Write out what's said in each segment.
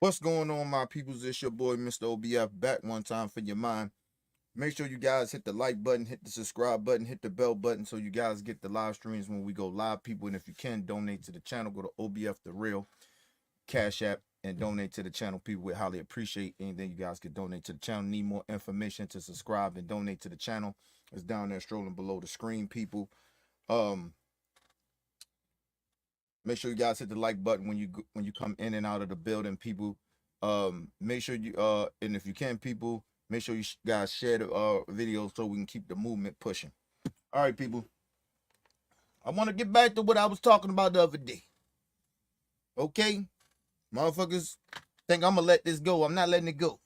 What's going on, my peoples? It's your boy, Mr. OBF, back one time for your mind. Make sure you guys hit the like button, hit the subscribe button, hit the bell button so you guys get the live streams when we go live, people. And if you can, donate to the channel. Go to OBF The Real, Cash App, and donate to the channel. People would highly appreciate anything you guys could donate to the channel. Need more information to subscribe and donate to the channel. It's down there strolling below the screen, people. Make sure you guys hit the like button when you come in and out of the building, people. Make sure you and if you can, people, make sure you guys share the video so we can keep the movement pushing. All right, people. I want to get back to what I was talking about the other day. Okay, motherfuckers think I'm gonna let this go. I'm not letting it go.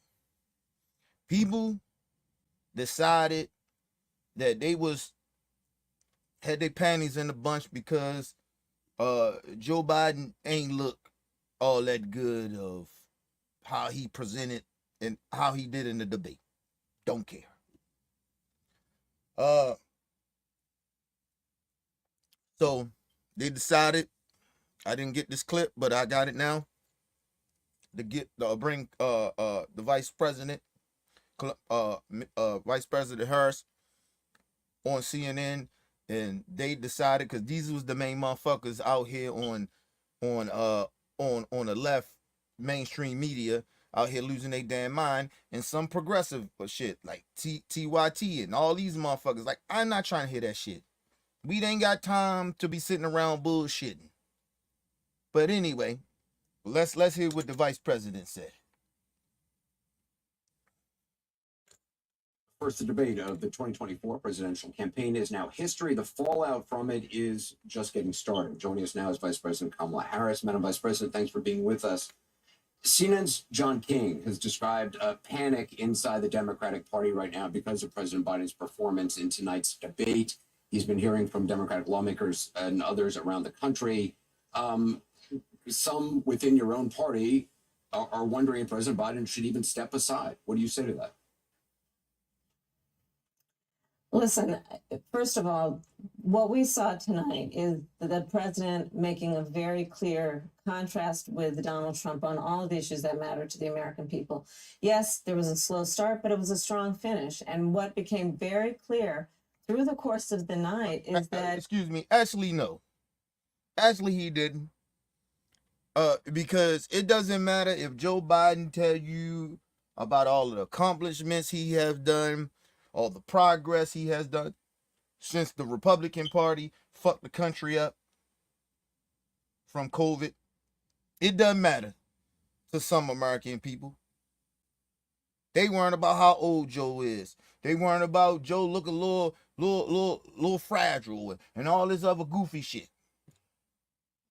People decided that they had their panties in a bunch because Joe Biden ain't look all that good of how he presented and how he did in the debate. Don't care. So they decided, I didn't get this clip, but I got it now, to bring the vice president, Vice President Harris, on CNN. And they decided, because these was the main motherfuckers out here on the left mainstream media out here losing their damn mind, and some progressive shit like TYT and all these motherfuckers. Like, I'm not trying to hear that shit. We ain't got time to be sitting around bullshitting. But anyway, let's hear what the vice president said. First, the debate of the 2024 presidential campaign is now history. The fallout from it is just getting started. Joining us now is Vice President Kamala Harris. Madam Vice President, thanks for being with us. CNN's John King has described a panic inside the Democratic Party right now because of President Biden's performance in tonight's debate. He's been hearing from Democratic lawmakers and others around the country. Some within your own party are wondering if President Biden should even step aside. What do you say to that? Listen, first of all, what we saw tonight is the president making a very clear contrast with Donald Trump on all of the issues that matter to the American people. Yes, there was a slow start, but it was a strong finish. And what became very clear through the course of the night is that... Excuse me. Actually, no. Actually, he didn't. Because it doesn't matter if Joe Biden tell you about all the accomplishments he has done, all the progress he has done since the Republican Party fucked the country up from COVID. It doesn't matter to some American people. They weren't about how old Joe is. They weren't about Joe look a little fragile and all this other goofy shit.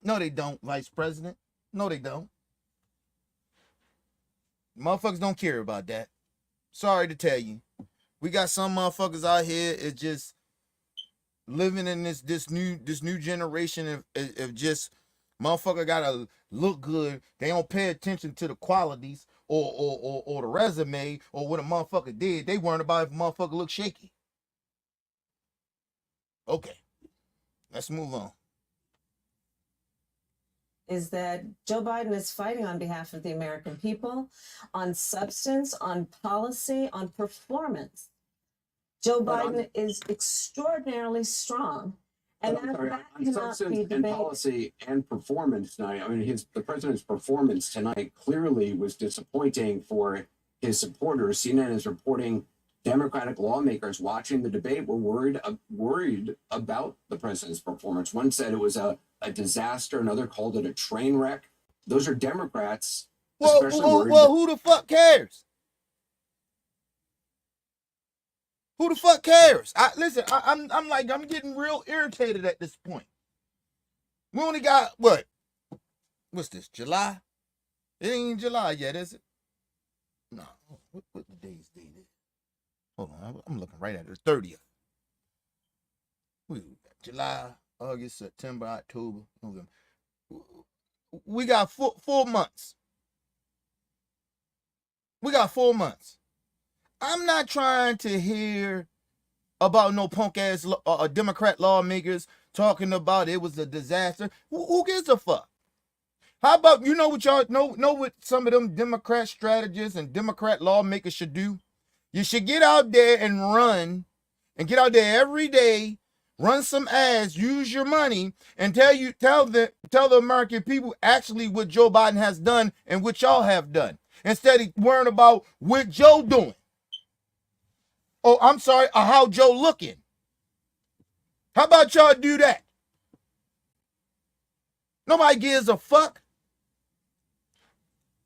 No, they don't, Vice President. No, they don't. Motherfuckers don't care about that. Sorry to tell you. We got some motherfuckers out here is just living in this new generation of just motherfucker gotta look good. They don't pay attention to the qualities or the resume or what a motherfucker did. They weren't about if a motherfucker look shaky. Okay, let's move on. Is that Joe Biden is fighting on behalf of the American people, on substance, on policy, on performance. Joe Biden is extraordinarily strong, and that on substance and policy and performance tonight. I mean, the president's performance tonight clearly was disappointing for his supporters. CNN is reporting Democratic lawmakers watching the debate were worried about the president's performance. One said it was a disaster. Another called it a train wreck. Those are Democrats. Well, who the fuck cares? Who the fuck cares? Listen, I'm getting real irritated at this point. We only got what's this, July? It ain't July yet, is it? No. What the day's date is? Hold on, I'm looking right at it. The 30th. We got July, August, September, October, November. We got four months. We got 4 months. I'm not trying to hear about no punk ass Democrat lawmakers talking about it was a disaster. Who gives a fuck? How about, you know what y'all know what some of them Democrat strategists and Democrat lawmakers should do? You should get out there and run, and get out there every day, run some ads, use your money, and tell the American people actually what Joe Biden has done and what y'all have done, instead of worrying about what Joe doing. Oh, I'm sorry, or how Joe looking. How about y'all do that? Nobody gives a fuck.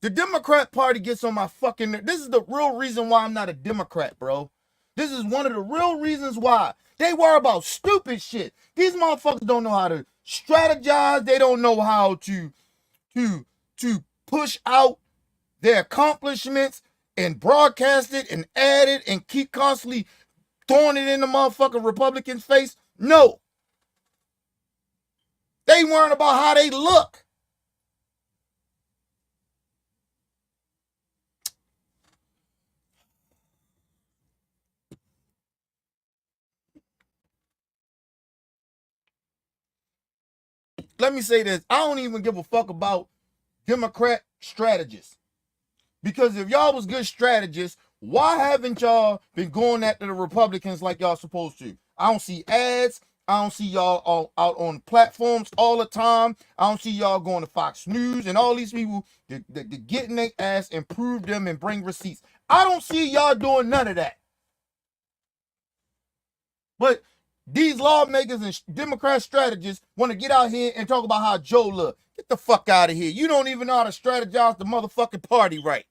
The Democrat Party gets on my fucking nerve. This is the real reason why I'm not a Democrat, bro. This is one of the real reasons why. They worry about stupid shit. These motherfuckers don't know how to strategize. They don't know how to push out their accomplishments and broadcast it and add it and keep constantly throwing it in the motherfucking Republicans' face. No. They worrying about how they look. Let me say this. I don't even give a fuck about Democrat strategists. Because if y'all was good strategists, why haven't y'all been going after the Republicans like y'all supposed to? I don't see ads. I don't see y'all out on platforms all the time. I don't see y'all going to Fox News and all these people that get in their ass and prove them and bring receipts. I don't see y'all doing none of that. But these lawmakers and Democrat strategists want to get out here and talk about how Joe look. Get the fuck out of here. You don't even know how to strategize the motherfucking party right.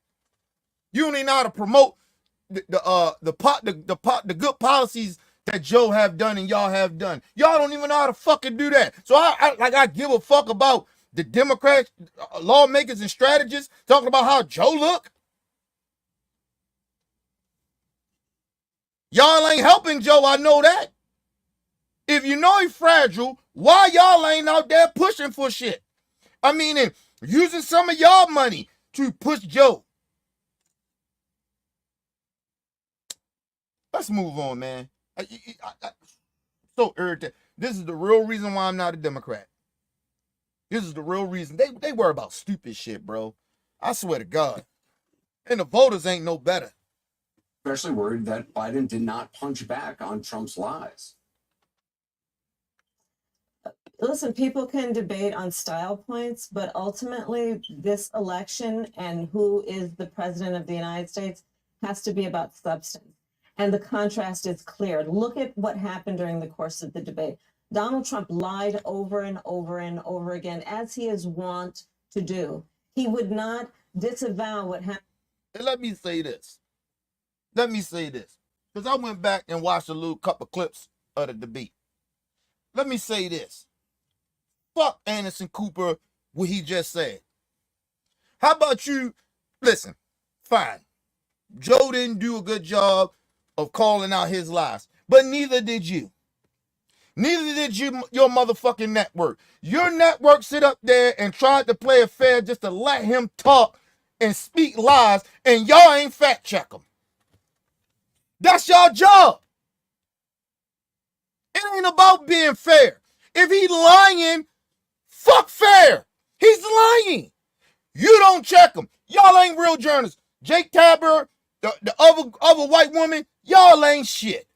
You don't even know how to promote the good policies that Joe have done and y'all have done. Y'all don't even know how to fucking do that. So I give a fuck about the Democrat lawmakers and strategists talking about how Joe look. Y'all ain't helping Joe, I know that. If you know he's fragile, why y'all ain't out there pushing for shit? I mean, and using some of y'all money to push Joe. Let's move on, man. So irritated. This is the real reason why I'm not a Democrat. This is the real reason. They worry about stupid shit, bro. I swear to God. And the voters ain't no better. Especially worried that Biden did not punch back on Trump's lies. Listen, people can debate on style points, but ultimately this election and who is the president of the United States has to be about substance. And the contrast is clear. Look at what happened during the course of the debate. Donald Trump lied over and over and over again, as he is wont to do. He would not disavow what happened. And let me say this. Because I went back and watched a little couple clips of the debate. Let me say this. Fuck Anderson Cooper, what he just said. How about you? Listen, fine. Joe didn't do a good job of calling out his lies, but neither did you. Neither did your motherfucking network. Your network sit up there and tried to play it fair just to let him talk and speak lies, and y'all ain't fact check him. That's your job. It ain't about being fair. If he's lying, fuck fair. He's lying. You don't check him. Y'all ain't real journalists. Jake Tapper, the other white woman, y'all ain't shit.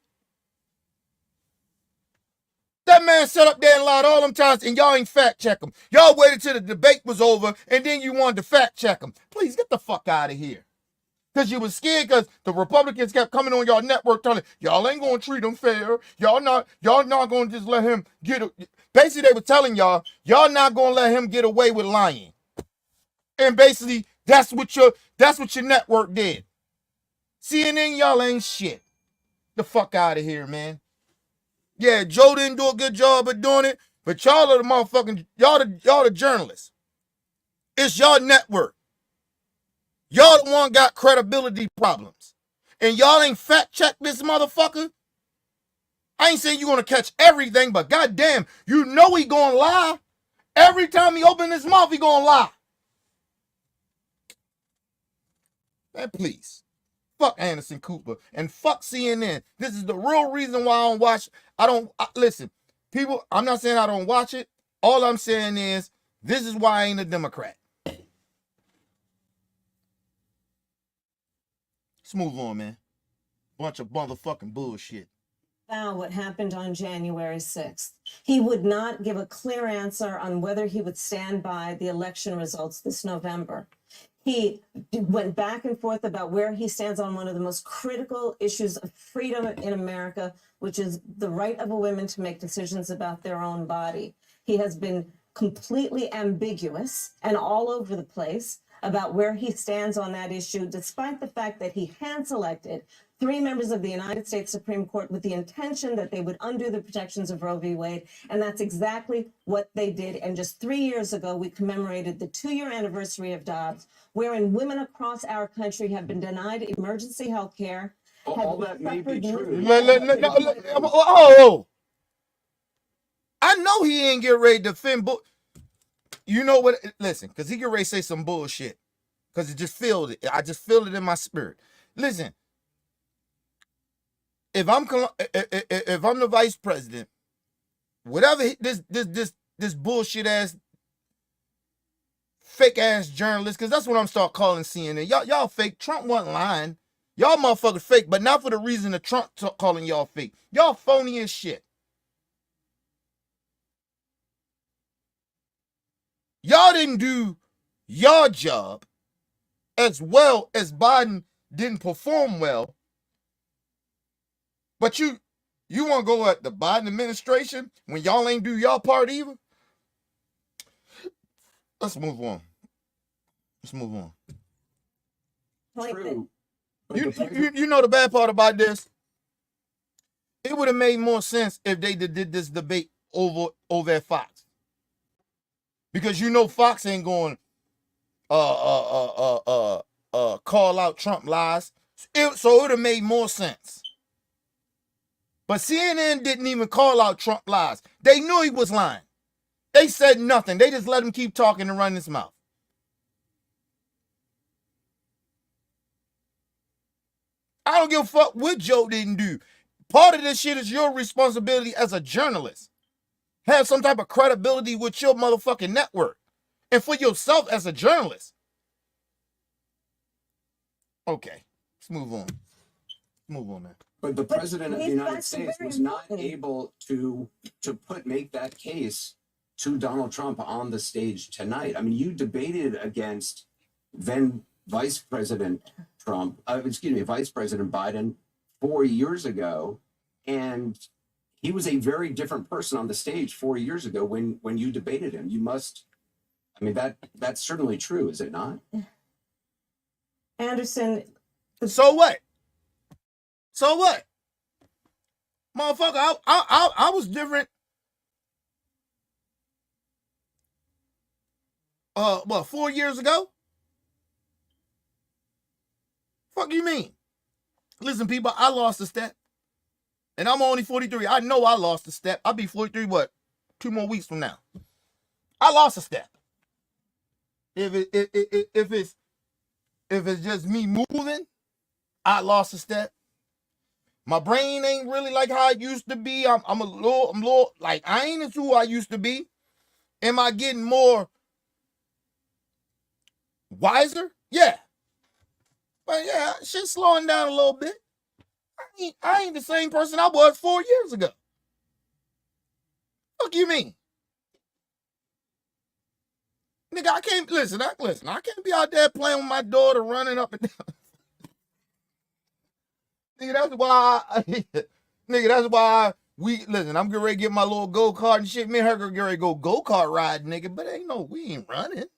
That man sat up there and lied all them times, and y'all ain't fact check him. Y'all waited till the debate was over, and then you wanted to fact check him. Please get the fuck out of here. Because you was scared because the Republicans kept coming on y'all network telling y'all ain't going to treat him fair. Y'all not going to just let him get it. Basically, they were telling y'all not going to let him get away with lying. And basically, that's what your network did. CNN, y'all ain't shit. The fuck out of here, man. Yeah, Joe didn't do a good job of doing it, but y'all are the motherfucking, y'all the journalists. It's y'all network. Y'all the one got credibility problems. And y'all ain't fact check this motherfucker. I ain't saying you're gonna catch everything, but goddamn, you know he gonna lie. Every time he open his mouth, he gonna lie. Man, please. Fuck Anderson Cooper and fuck CNN. This is the real reason why I don't watch. Listen, people, I'm not saying I don't watch it. All I'm saying is this is why I ain't a Democrat. Let's move on, man. Bunch of motherfucking bullshit. Now, what happened on January 6th. He would not give a clear answer on whether he would stand by the election results this November. He went back and forth about where he stands on one of the most critical issues of freedom in America, which is the right of a woman to make decisions about their own body. He has been completely ambiguous and all over the place about where he stands on that issue, despite the fact that he hand-selected 3 members of the United States Supreme Court with the intention that they would undo the protections of Roe v. Wade. And that's exactly what they did. And just 3 years ago, we commemorated the 2-year anniversary of Dobbs, wherein women across our country have been denied emergency health care. All that may be true. Oh, I know he ain't get ready to defend, but you know what? Listen, because he get ready to say some bullshit. Because it just feel it. I just feel it in my spirit. Listen. If I'm the vice president, whatever this bullshit ass, fake ass journalist, because that's what I'm start calling CNN. Y'all fake. Trump wasn't lying. Y'all motherfuckers fake, but not for the reason that Trump calling y'all fake. Y'all phony as shit. Y'all didn't do your job as well as Biden didn't perform well. But you want to go at the Biden administration when y'all ain't do y'all part either? Let's move on. Let's move on. True. You know the bad part about this? It would have made more sense if they did this debate over at Fox. Because you know Fox ain't going call out Trump lies. So it would have made more sense. But CNN didn't even call out Trump lies. They knew he was lying. They said nothing. They just let him keep talking and run his mouth. I don't give a fuck what Joe didn't do. Part of this shit is your responsibility as a journalist. Have some type of credibility with your motherfucking network. And for yourself as a journalist. Okay, let's move on. Move on, man. But the president of the United States was not able to make that case to Donald Trump on the stage tonight. I mean, you debated against then Vice President Vice President Biden 4 years ago, and he was a very different person on the stage 4 years ago when you debated him. You must, I mean, that's certainly true, is it not? Anderson. So what? So what? Motherfucker, I was different. 4 years ago? Fuck you mean? Listen, people, I lost a step. And I'm only 43. I know I lost a step. I'll be 43, 2 more weeks from now. I lost a step. If it's just me moving, I lost a step. My brain ain't really like how it used to be. I'm a little like I ain't as who I used to be. Am I getting more wiser? Yeah. But yeah, shit's slowing down a little bit. I ain't the same person I was 4 years ago. Fuck you mean? Nigga, I can't listen. I can't be out there playing with my daughter, running up and down. Nigga, that's why we listen. I'm getting ready to get my little go-kart and shit. Me and her get ready to go-kart ride, nigga. But we ain't running.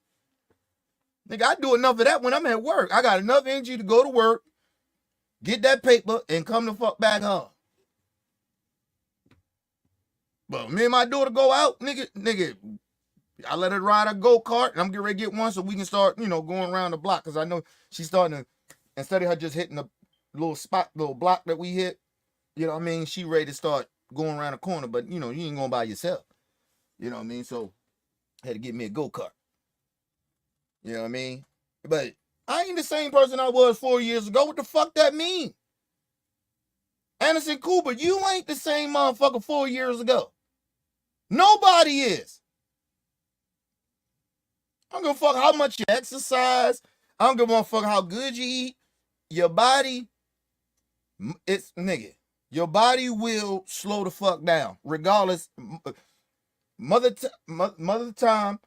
Nigga, I do enough of that when I'm at work. I got enough energy to go to work, get that paper, and come the fuck back home. But me and my daughter go out, nigga, I let her ride a go-kart, and I'm getting ready to get one so we can start, going around the block. Because I know she's starting to, instead of her just hitting the little block that we hit, you know what I mean? She ready to start going around the corner, but, you ain't going by yourself. You know what I mean? So, I had to get me a go-kart. You know what I mean? But I ain't the same person I was 4 years ago. What the fuck that mean? Anderson Cooper, you ain't the same motherfucker 4 years ago. Nobody is. I don't give a fuck how much you exercise. I don't give a fuck how good you eat. your body, it's nigga, your body will slow the fuck down, regardless. Mother time,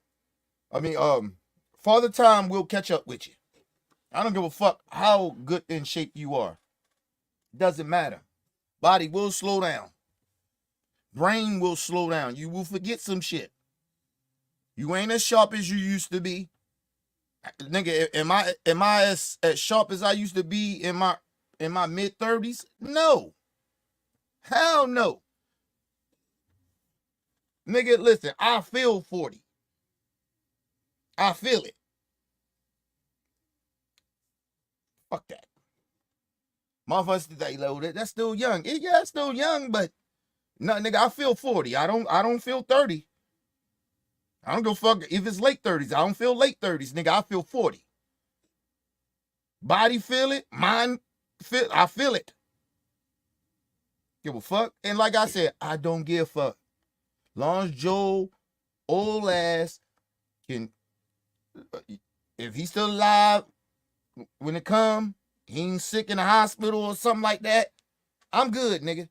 father time will catch up with you. I don't give a fuck how good in shape you are. Doesn't matter. Body will slow down. Brain will slow down. You will forget some shit. You ain't as sharp as you used to be. Nigga, am I as sharp as I used to be in my mid-30s? No. Hell no. Nigga, listen, I feel 40. I feel it. Fuck that. Motherfuckers say, that's still young. Yeah, it's still young, but no, nigga, I feel 40. I don't feel 30. I don't go fuck if it's late 30s. I don't feel late 30s, nigga. I feel 40. Body feel it, mind feel, I feel it. Give a fuck. And like I said, I don't give a fuck. Long as Joe old ass can, if he's still alive when it come, he ain't sick in the hospital or something like that, I'm good, nigga.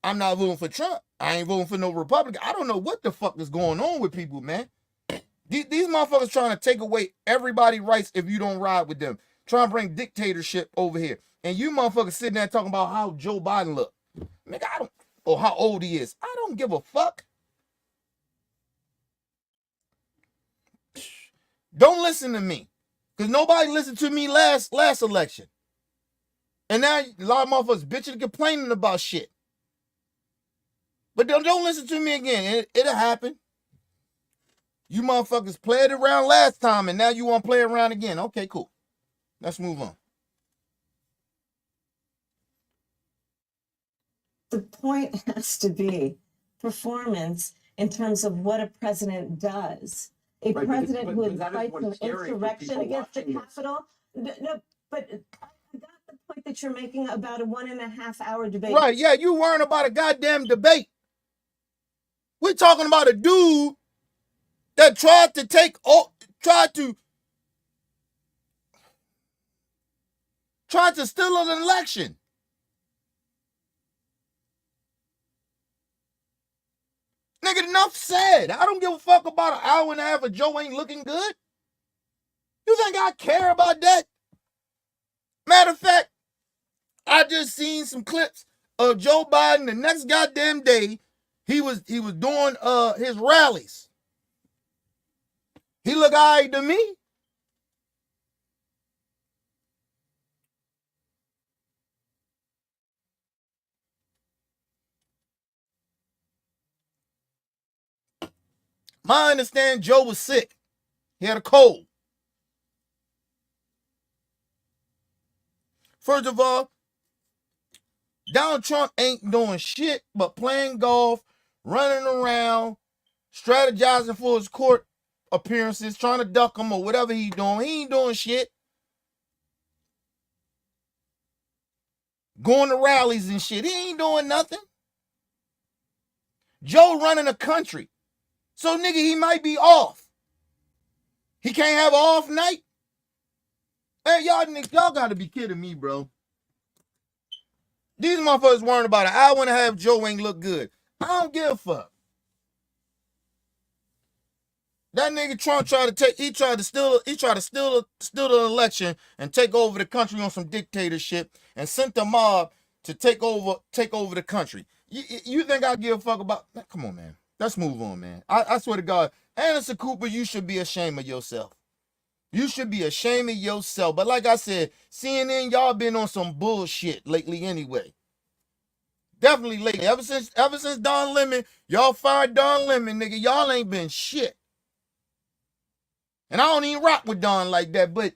I'm not voting for Trump. I ain't voting for no Republican. I don't know what the fuck is going on with people, man. These motherfuckers trying to take away everybody's rights if you don't ride with them. Trying to bring dictatorship over here. And you motherfuckers sitting there talking about how Joe Biden look. Nigga, I don't, or how old he is. I don't give a fuck. Don't listen to me. Because nobody listened to me last election. And now a lot of motherfuckers bitching and complaining about shit. But don't listen to me again. It'll happen. You motherfuckers played around last time and now you want to play around again. Okay, cool. Let's move on. The point has to be performance in terms of what a president does. A Right, president who but that is incites what's an scary for insurrection people against the watching this. Capitol. No, but I got the point that you're making about a 1.5 hour debate. Right, yeah, you worrying about a goddamn debate. We're talking about a dude that tried to steal an election. Nigga, enough said. I don't give a fuck about an hour and a half of Joe ain't looking good. You think I care about that? Matter of fact, I just seen some clips of Joe Biden the next goddamn day. He was doing his rallies. He look all right to me. My understand Joe was sick. He had a cold. First of all, Donald Trump ain't doing shit but playing golf, running around, strategizing for his court appearances, trying to duck him or whatever he's doing. He ain't doing shit. Going to rallies and shit. He ain't doing nothing. Joe running a country. So, nigga, he might be off. He can't have an off night? Hey, y'all gotta be kidding me, bro. These motherfuckers worrying about an hour and a half Joe ain't look good. I don't give a fuck. That nigga Trump tried to steal the election and take over the country on some dictatorship and sent the mob to take over the country. You think I give a fuck about? Come on, man. Let's move on, man. I swear to God, Anderson Cooper, you should be ashamed of yourself. You should be ashamed of yourself. But like I said, CNN, y'all been on some bullshit lately anyway. Definitely lately. Ever since Don Lemon, y'all fired Don Lemon, nigga. Y'all ain't been shit. And I don't even rock with Don like that. But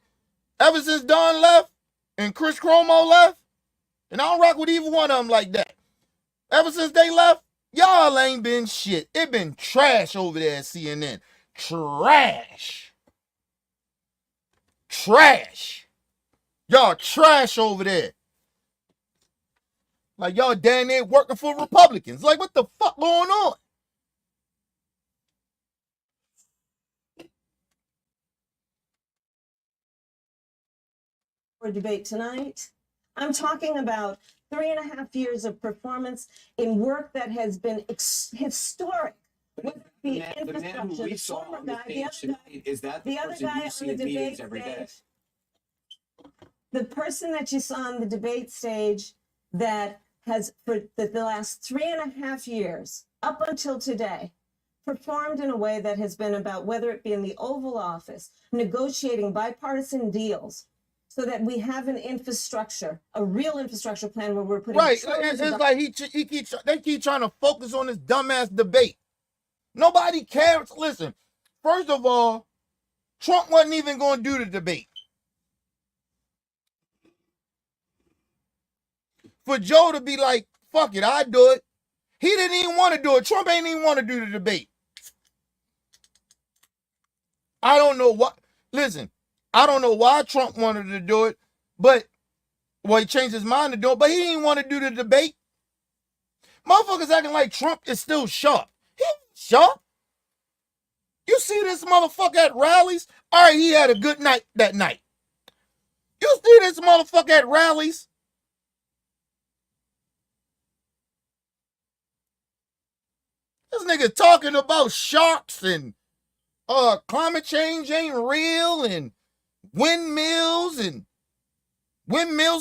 ever since Don left and Chris Cuomo left, and I don't rock with either one of them like that. Ever since they left, y'all ain't been shit. It been trash over there at CNN. Trash. Trash. Y'all trash over there. Like y'all damn near working for Republicans. Like what the fuck going on? for debate tonight. I'm talking about 3.5 years of performance in work that has been historic. With the man who infrastructure, we the saw former on the guy, the other stage guy, tonight, is that the the other person guy you on see the in meetings debate every day? stage, the person that you saw on the debate stage that has, for the last 3.5 years, up until today, performed in a way that has been about, whether it be in the Oval Office, negotiating bipartisan deals so that we have an infrastructure, a real infrastructure plan where we're putting Right. trillions It's of like they keep trying to focus on this dumbass debate. Nobody cares. Listen, first of all, Trump wasn't even going to do the debate. For Joe to be like, fuck it, I do it. He didn't even want to do it. Trump ain't even want to do the debate. I don't know what. Listen, I don't know why Trump wanted to do it, but he changed his mind to do it, but he didn't want to do the debate. Motherfuckers acting like Trump is still sharp. He ain't sharp. You see this motherfucker at rallies? All right, he had a good night that night. You see this motherfucker at rallies? This nigga talking about sharks and climate change ain't real and windmills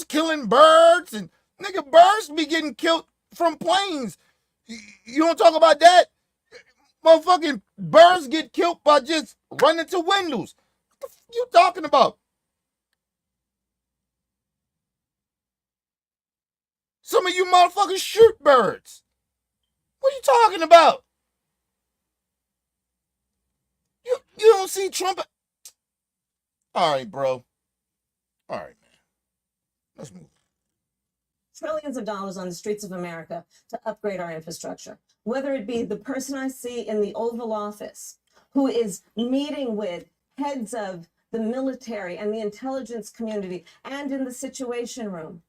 killing birds and nigga, birds be getting killed from planes. You don't talk about that? Motherfucking birds get killed by just running to windows. What the fuck you talking about? Some of you motherfuckers shoot birds. What are you talking about? You don't see Trump? All right, bro. All right, man. Let's move. Trillions of dollars on the streets of America to upgrade our infrastructure. Whether it be the person I see in the Oval Office who is meeting with heads of the military and the intelligence community and in the Situation Room,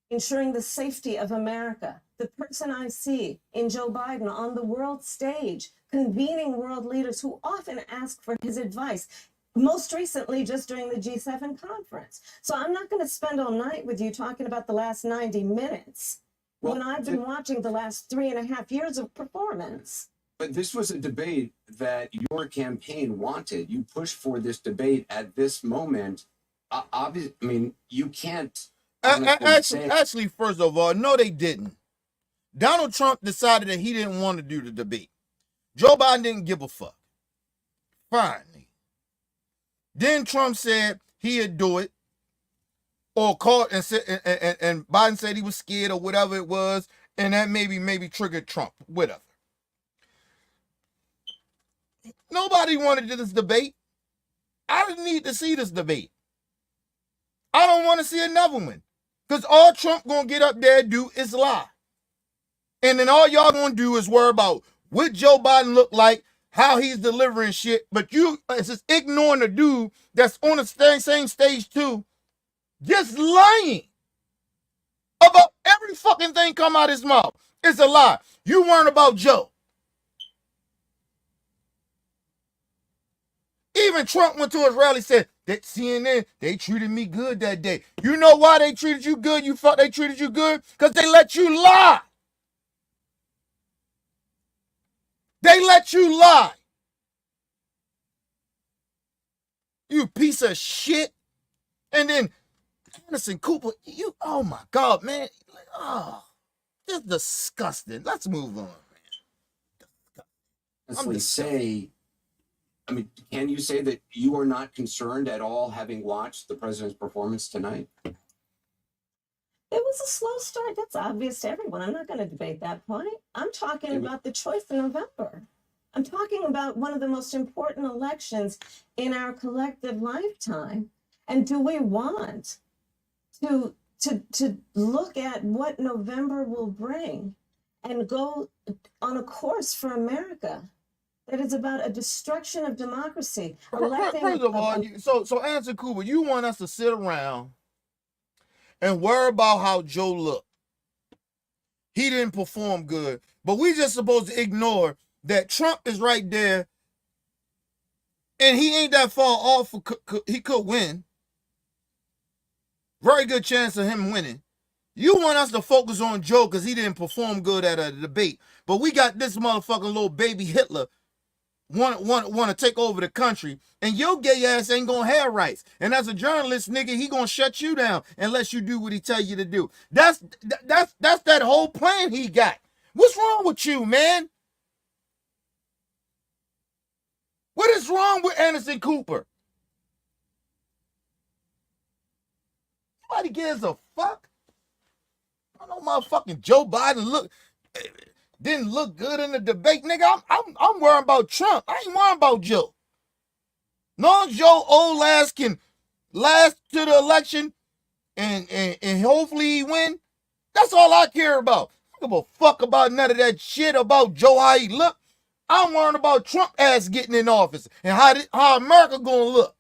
ensuring the safety of America. The person I see in Joe Biden on the world stage, convening world leaders who often ask for his advice, most recently just during the G7 conference. So I'm not going to spend all night with you talking about the last 90 minutes when I've been watching the last 3.5 years of performance. But this was a debate that your campaign wanted. You pushed for this debate at this moment. Obviously, I mean, you can't Actually, first of all, no, they didn't. Donald Trump decided that he didn't want to do the debate. Joe Biden didn't give a fuck. Fine. Then Trump said he'd do it, or called and said, and Biden said he was scared or whatever it was, and that maybe triggered Trump, whatever. Nobody wanted this debate. I didn't need to see this debate. I don't want to see another one. Because all Trump gonna get up there and do is lie. And then all y'all gonna do is worry about what Joe Biden look like, how he's delivering shit. But you just ignoring the dude that's on the same stage too, just lying about every fucking thing come out his mouth. It's a lie. You weren't about Joe. Even Trump went to his rally, said that CNN, they treated me good that day. You know why they treated you good? You thought they treated you good? Because they let you lie. They let you lie. You piece of shit. And then Anderson Cooper, you, oh my God, man. Oh, this is disgusting. Let's move on, man. honestly say, I mean, can you say that you are not concerned at all having watched the president's performance tonight? It was a slow start. That's obvious to everyone. I'm not going to debate that point. I'm talking about the choice in November. I'm talking about one of the most important elections in our collective lifetime. And do we want to look at what November will bring and go on a course for America that is about a destruction of democracy? First of all, so Anderson Cooper, you want us to sit around and worry about how Joe looked. He didn't perform good, but we just supposed to ignore that Trump is right there and he ain't that far off. He could win. Very good chance of him winning. You want us to focus on Joe because he didn't perform good at a debate. But we got this motherfucking little baby Hitler want to take over the country, and your gay ass ain't gonna have rights. And as a journalist, nigga, he gonna shut you down unless you do what he tell you to do. That's that whole plan he got. What's wrong with you, man? What is wrong with Anderson Cooper? Nobody gives a fuck. I know motherfucking Joe Biden didn't look good in the debate, nigga. I'm worrying about Trump. I ain't worrying about Joe. No, Joe old ass can last to the election and hopefully he win. That's all I care about. I don't give a fuck about none of that shit about Joe how he look. I'm worrying about Trump ass getting in office and how America gonna look.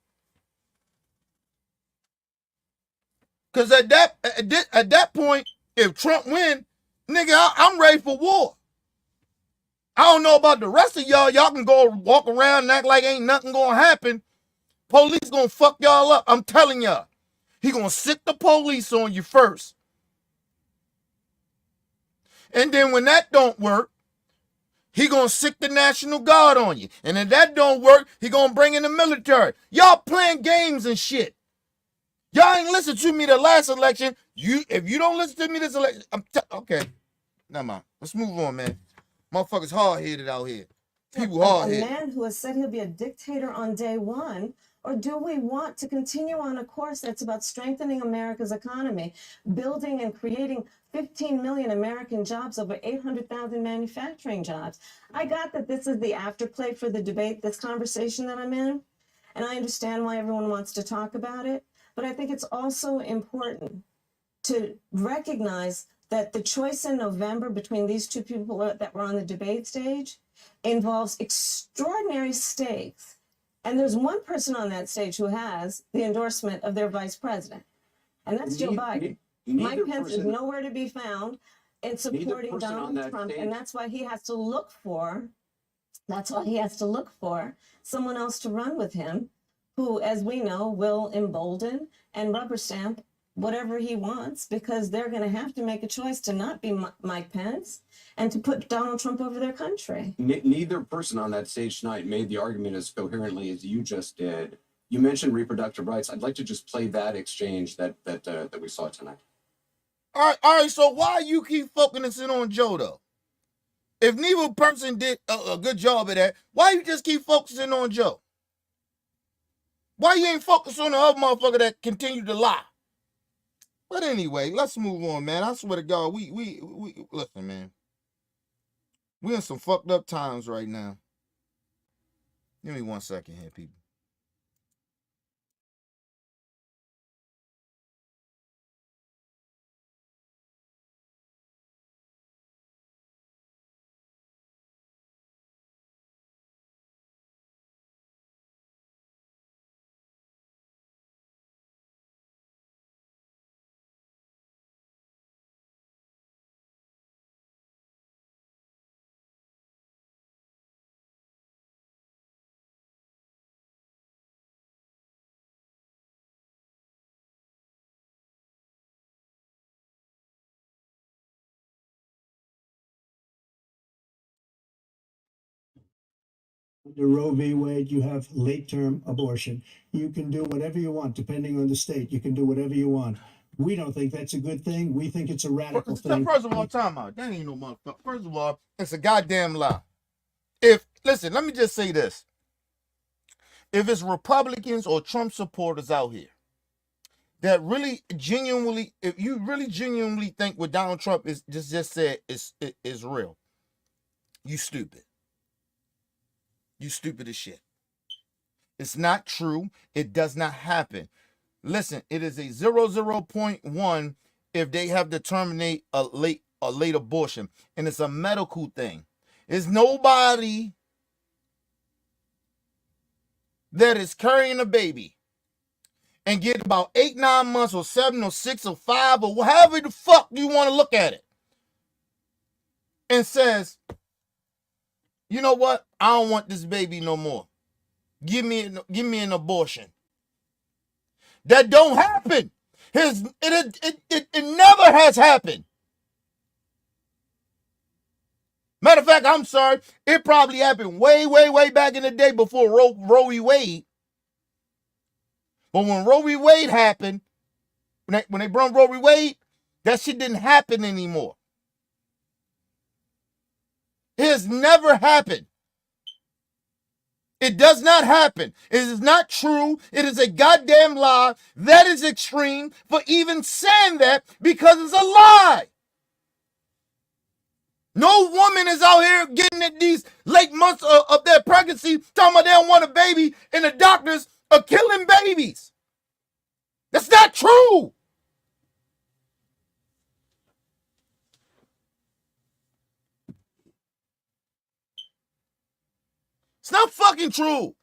Cause at that point, if Trump win, nigga, I'm ready for war. I don't know about the rest of y'all. Y'all can go walk around and act like ain't nothing gonna happen. Police gonna fuck y'all up. I'm telling y'all. He gonna sick the police on you first. And then when that don't work, he gonna sick the National Guard on you. And if that don't work, he gonna bring in the military. Y'all playing games and shit. Y'all ain't listen to me the last election. If you don't listen to me this election, okay. Never mind. Let's move on, man. Motherfuckers hard-headed out here. People hard-headed. A man who has said he'll be a dictator on day one, or do we want to continue on a course that's about strengthening America's economy, building and creating 15 million American jobs, over 800,000 manufacturing jobs? I got that this is the afterplay for the debate, this conversation that I'm in, and I understand why everyone wants to talk about it, but I think it's also important to recognize that the choice in November between these two people that were on the debate stage involves extraordinary stakes. And there's one person on that stage who has the endorsement of their vice president, and that's Joe Biden. Mike Pence is nowhere to be found in supporting Donald Trump, and that's why he has to look for, someone else to run with him, who, as we know, will embolden and rubber stamp whatever he wants, because they're going to have to make a choice to not be Mike Pence and to put Donald Trump over their country. Neither person on that stage tonight made the argument as coherently as you just did. You mentioned reproductive rights. I'd like to just play that exchange that we saw tonight. All right. So why you keep focusing on Joe though? If neither person did a good job of that, why you just keep focusing on Joe? Why you ain't focused on the other motherfucker that continued to lie? But anyway, let's move on, man. I swear to God, we listen, man. We in some fucked up times right now. Give me 1 second here, people. Under Roe v. Wade, you have late-term abortion. You can do whatever you want, depending on the state. You can do whatever you want. We don't think that's a good thing. We think it's a radical thing. First of all, time out. That ain't no motherfucker. First of all, it's a goddamn lie. Listen, let me just say this. If it's Republicans or Trump supporters out here that really genuinely, if you really genuinely think what Donald Trump is just said is real, you stupid. You stupid as shit. It's not true. It does not happen. Listen, it is a 0.1 if they have to terminate a late abortion, and it's a medical thing. There's nobody that is carrying a baby and get about 8, 9 months or 7 or 6 or 5 or however the fuck you want to look at it, and says, you know what? I don't want this baby no more. Give me an abortion. That don't happen. It never has happened. Matter of fact, I'm sorry, it probably happened way, way, way back in the day before Roe v. Wade. But when Roe v. Wade happened, when they brought Roe v. Wade, that shit didn't happen anymore. It has never happened. It does not happen. It is not true. It is a goddamn lie. That is extreme for even saying that because it's a lie. No woman is out here getting at these late months of their pregnancy talking about they don't want a baby and the doctors are killing babies. That's not true. It's not fucking true.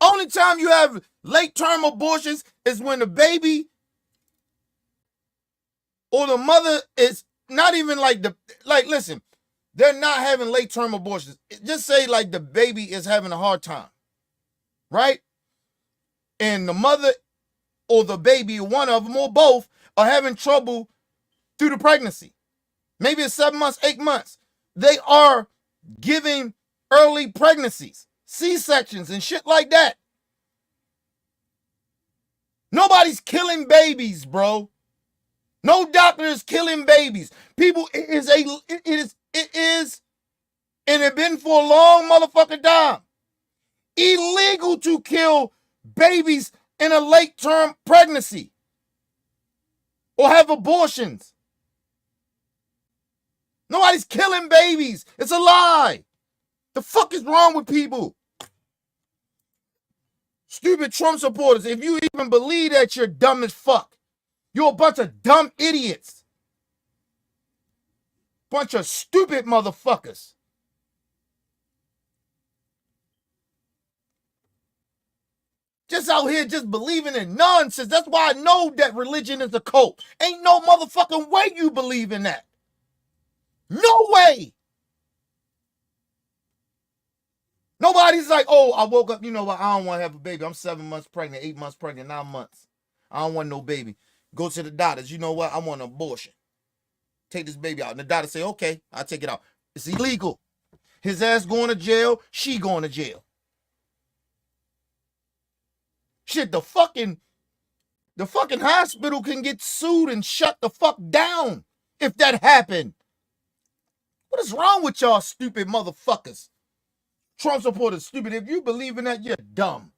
Only time you have late-term abortions is when the baby or the mother is not even listen, they're not having late-term abortions. Just say like the baby is having a hard time, right? And the mother or the baby, one of them or both, are having trouble through the pregnancy. Maybe it's 7 months, 8 months. They are giving early pregnancies, C-sections and shit like that. Nobody's killing babies, bro. No doctor is killing babies. People, it is, and it's been for a long motherfucking time, illegal to kill babies in a late-term pregnancy or have abortions. Nobody's killing babies. It's a lie. The fuck is wrong with people? Stupid Trump supporters. If you even believe that, you're dumb as fuck. You're a bunch of dumb idiots. Bunch of stupid motherfuckers. Just out here just believing in nonsense. That's why I know that religion is a cult. Ain't no motherfucking way you believe in that. No way. Nobody's like, oh, I woke up, you know what, I don't want to have a baby. I'm 7 months pregnant, 8 months pregnant, 9 months. I don't want no baby. Go to the doctors. You know what? I want an abortion. Take this baby out. And the doctor say, okay, I'll take it out. It's illegal. His ass going to jail. She going to jail. Shit, the fucking hospital can get sued and shut the fuck down if that happened. What is wrong with y'all stupid motherfuckers? Trump supporters stupid. If you believe in that, you're dumb.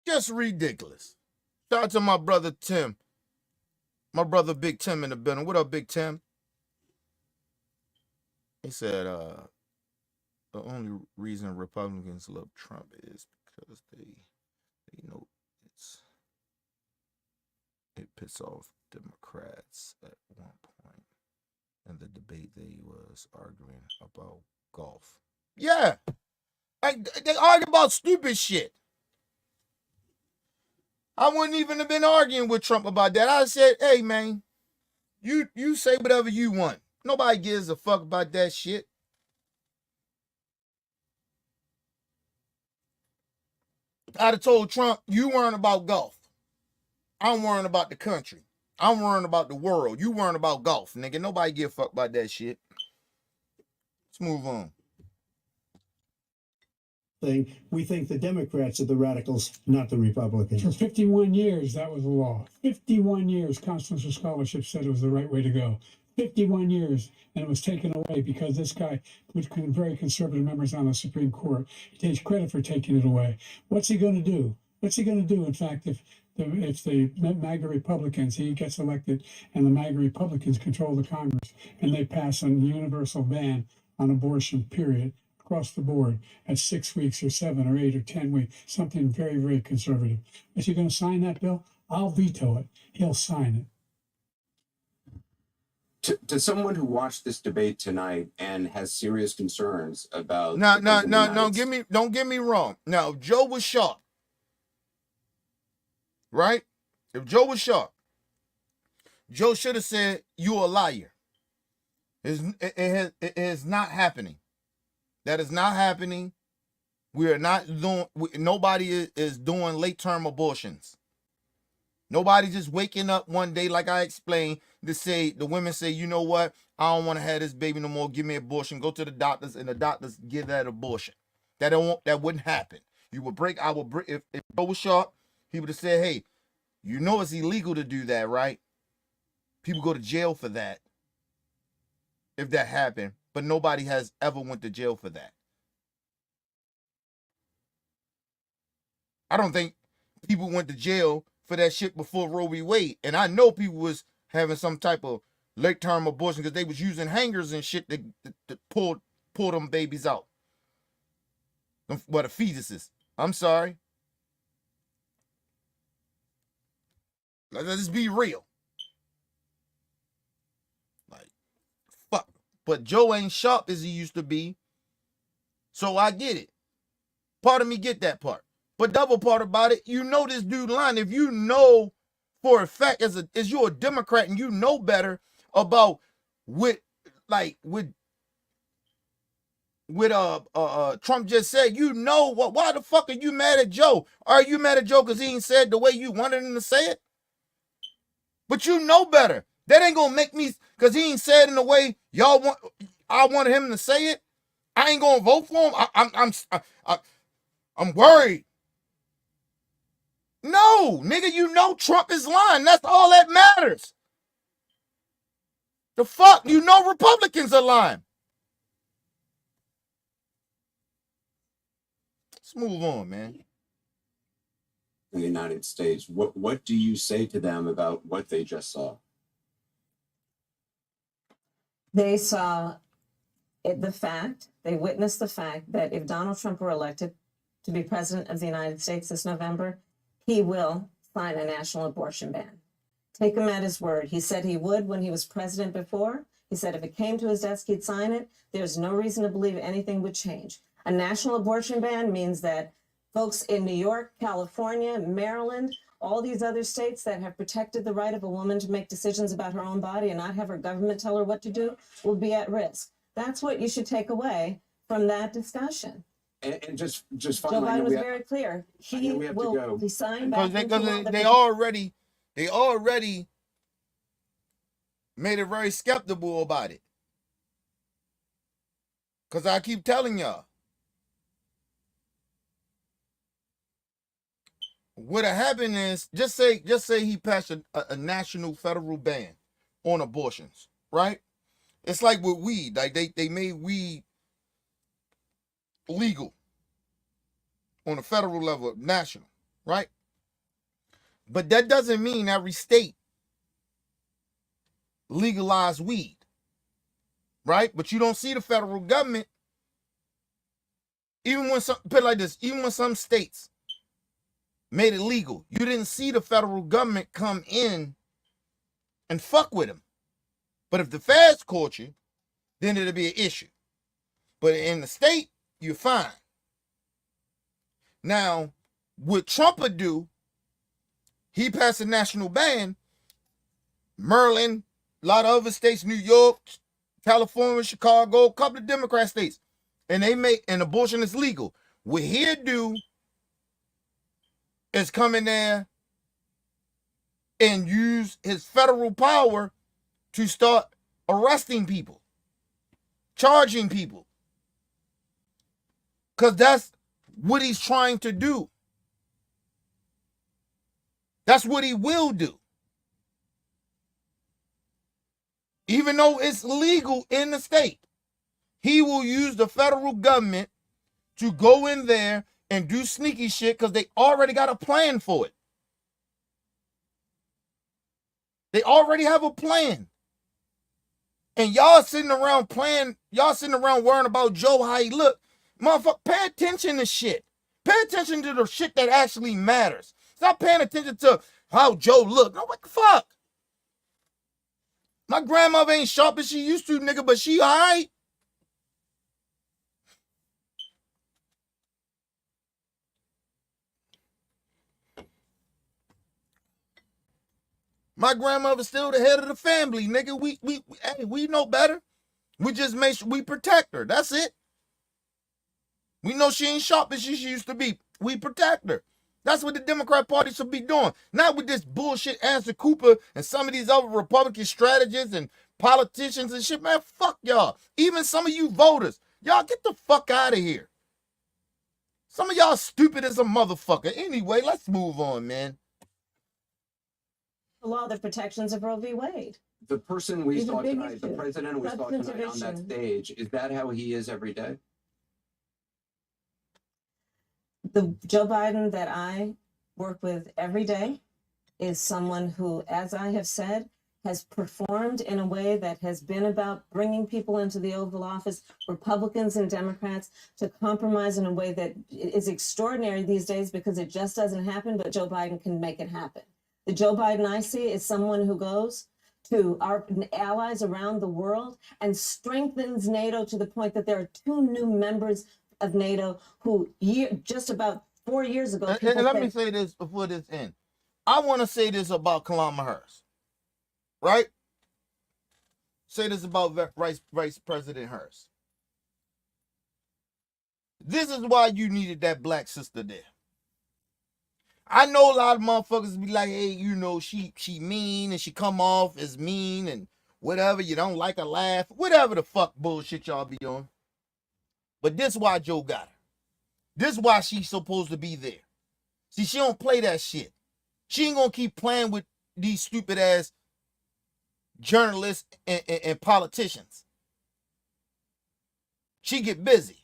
Just ridiculous. Shout out to my brother Tim. My brother Big Tim in the building. What up, Big Tim? He said, the only reason Republicans love Trump is because they know it pissed off Democrats at one point. In the debate they was arguing about golf. Yeah. They argue about stupid shit. I wouldn't even have been arguing with Trump about that. I said, hey, man, you say whatever you want. Nobody gives a fuck about that shit. I'd have told Trump, you worrying about golf. I'm worrying about the country. I'm worrying about the world. You worrying about golf, nigga. Nobody give a fuck about that shit. Let's move on. Thing. We think the Democrats are the radicals, not the Republicans. For 51 years, that was the law. 51 years, Constitutional Scholarship said it was the right way to go. 51 years, and it was taken away because this guy put very conservative members on the Supreme Court. He takes credit for taking it away. What's he going to do? What's he going to do, in fact, if the MAGA Republicans, he gets elected, and the MAGA Republicans control the Congress, and they pass a universal ban on abortion, period, across the board at 6 weeks or 7 or 8 or 10 weeks, something very, very conservative. Is he going to sign that bill? I'll veto it. He'll sign it. To someone who watched this debate tonight and has serious concerns about No, the no, President of the no, United don't get me wrong. Now, if Joe was sharp, right? If Joe was sharp, Joe should have said, "You a liar." It is not happening. That is not happening. We are not doing. Nobody is doing late term abortions. Nobody just waking up one day, like I explained, to say the women say, "You know what? I don't want to have this baby no more. Give me an abortion." Go to the doctors, and the doctors give that abortion. That wouldn't happen. You would break. I would break. If Joe was sharp, he would have said, "Hey, you know it's illegal to do that, right? People go to jail for that if that happened." But nobody has ever went to jail for that. I don't think people went to jail for that shit before Roe v. Wade. And I know people was having some type of late term abortion because they was using hangers and shit to pull them babies out. The fetuses. I'm sorry. Let's be real. Like, fuck. But Joe ain't sharp as he used to be. So I get it. Part of me get that part. But double part about it, you know this dude lying. If you know for a fact as you're a Democrat and you know better about what Trump just said, you know what? Why the fuck are you mad at Joe? Are you mad at Joe because he ain't said the way you wanted him to say it? But you know better. That ain't gonna make me, because he ain't said in the way I wanted him to say it. I ain't gonna vote for him. I'm worried. No, nigga, you know Trump is lying. That's all that matters. The fuck? You know Republicans are lying. Let's move on, man. in the United States. What do you say to them about what they just saw? They saw they witnessed the fact that if Donald Trump were elected to be president of the United States this November, he will sign a national abortion ban. Take him at his word. He said he would when he was president before. He said if it came to his desk, he'd sign it. There's no reason to believe anything would change. A national abortion ban means that folks in New York, California, Maryland, all these other states that have protected the right of a woman to make decisions about her own body and not have her government tell her what to do will be at risk. That's what you should take away from that discussion. And just Joe finally, Biden was very clear. He we have to go. will be signed back Because into law. they already made it very skeptical about it. Because I keep telling y'all, what happened is, just say he passed a national federal ban on abortions, right? It's like with weed. Like they made weed legal on a federal level, national, right? But that doesn't mean every state legalized weed, right? But you don't see the federal government, even when some states made it legal, you didn't see the federal government come in and fuck with them. But if the feds caught you, then it'll be an issue. But in the state, you're fine. Now, what Trump would do, he passed a national ban. Maryland, a lot of other states, New York, California, Chicago, a couple of Democrat states, and they make an abortion is legal. What he'd do is come in there and use his federal power to start arresting people, charging people. Because that's what he's trying to do. That's what he will do. Even though it's legal in the state, he will use the federal government to go in there and do sneaky shit because they already got a plan for it. They already have a plan. And y'all sitting around worrying about Joe, how he look. Motherfucker, pay attention to shit. Pay attention to the shit that actually matters. Stop paying attention to how Joe look. No, what the fuck? My grandmother ain't sharp as she used to, nigga, but she all right. My grandmother's still the head of the family, nigga. We know better. We just make sure we protect her. That's it. We know she ain't sharp as she used to be. We protect her. That's what the Democrat Party should be doing. Not with this bullshit Anderson Cooper and some of these other Republican strategists and politicians and shit. Man, fuck y'all. Even some of you voters. Y'all get the fuck out of here. Some of y'all stupid as a motherfucker. Anyway, let's move on, man. The law, the protections of Roe v. Wade. The person we He's a saw big tonight, the issue. president we saw tonight on that Substantive stage, is that how he is every day? The Joe Biden that I work with every day is someone who, as I have said, has performed in a way that has been about bringing people into the Oval Office, Republicans and Democrats, to compromise in a way that is extraordinary these days because it just doesn't happen, but Joe Biden can make it happen. The Joe Biden I see is someone who goes to our allies around the world and strengthens NATO to the point that there are 2 new members of NATO who just about 4 years ago. And let me say this before this ends. I want to say this about Kamala Harris, right? Say this about Vice President Harris. This is why you needed that black sister there. I know a lot of motherfuckers be like, hey, you know, she mean and she come off as mean and whatever. You don't like her laugh, whatever the fuck bullshit y'all be on. But this why Joe got her. This why she's supposed to be there. See, she don't play that shit. She ain't gonna keep playing with these stupid ass journalists and politicians. She get busy.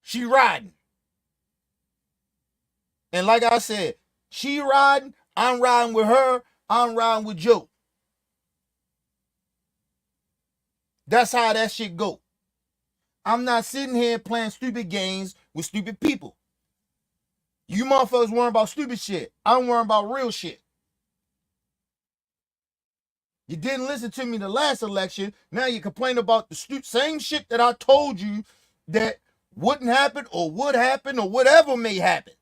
She riding. And like I said, she riding, I'm riding with her, I'm riding with Joe. That's how that shit go. I'm not sitting here playing stupid games with stupid people. You motherfuckers worrying about stupid shit. I'm worrying about real shit. You didn't listen to me the last election. Now you complain about the same shit that I told you that wouldn't happen or would happen or whatever may happen.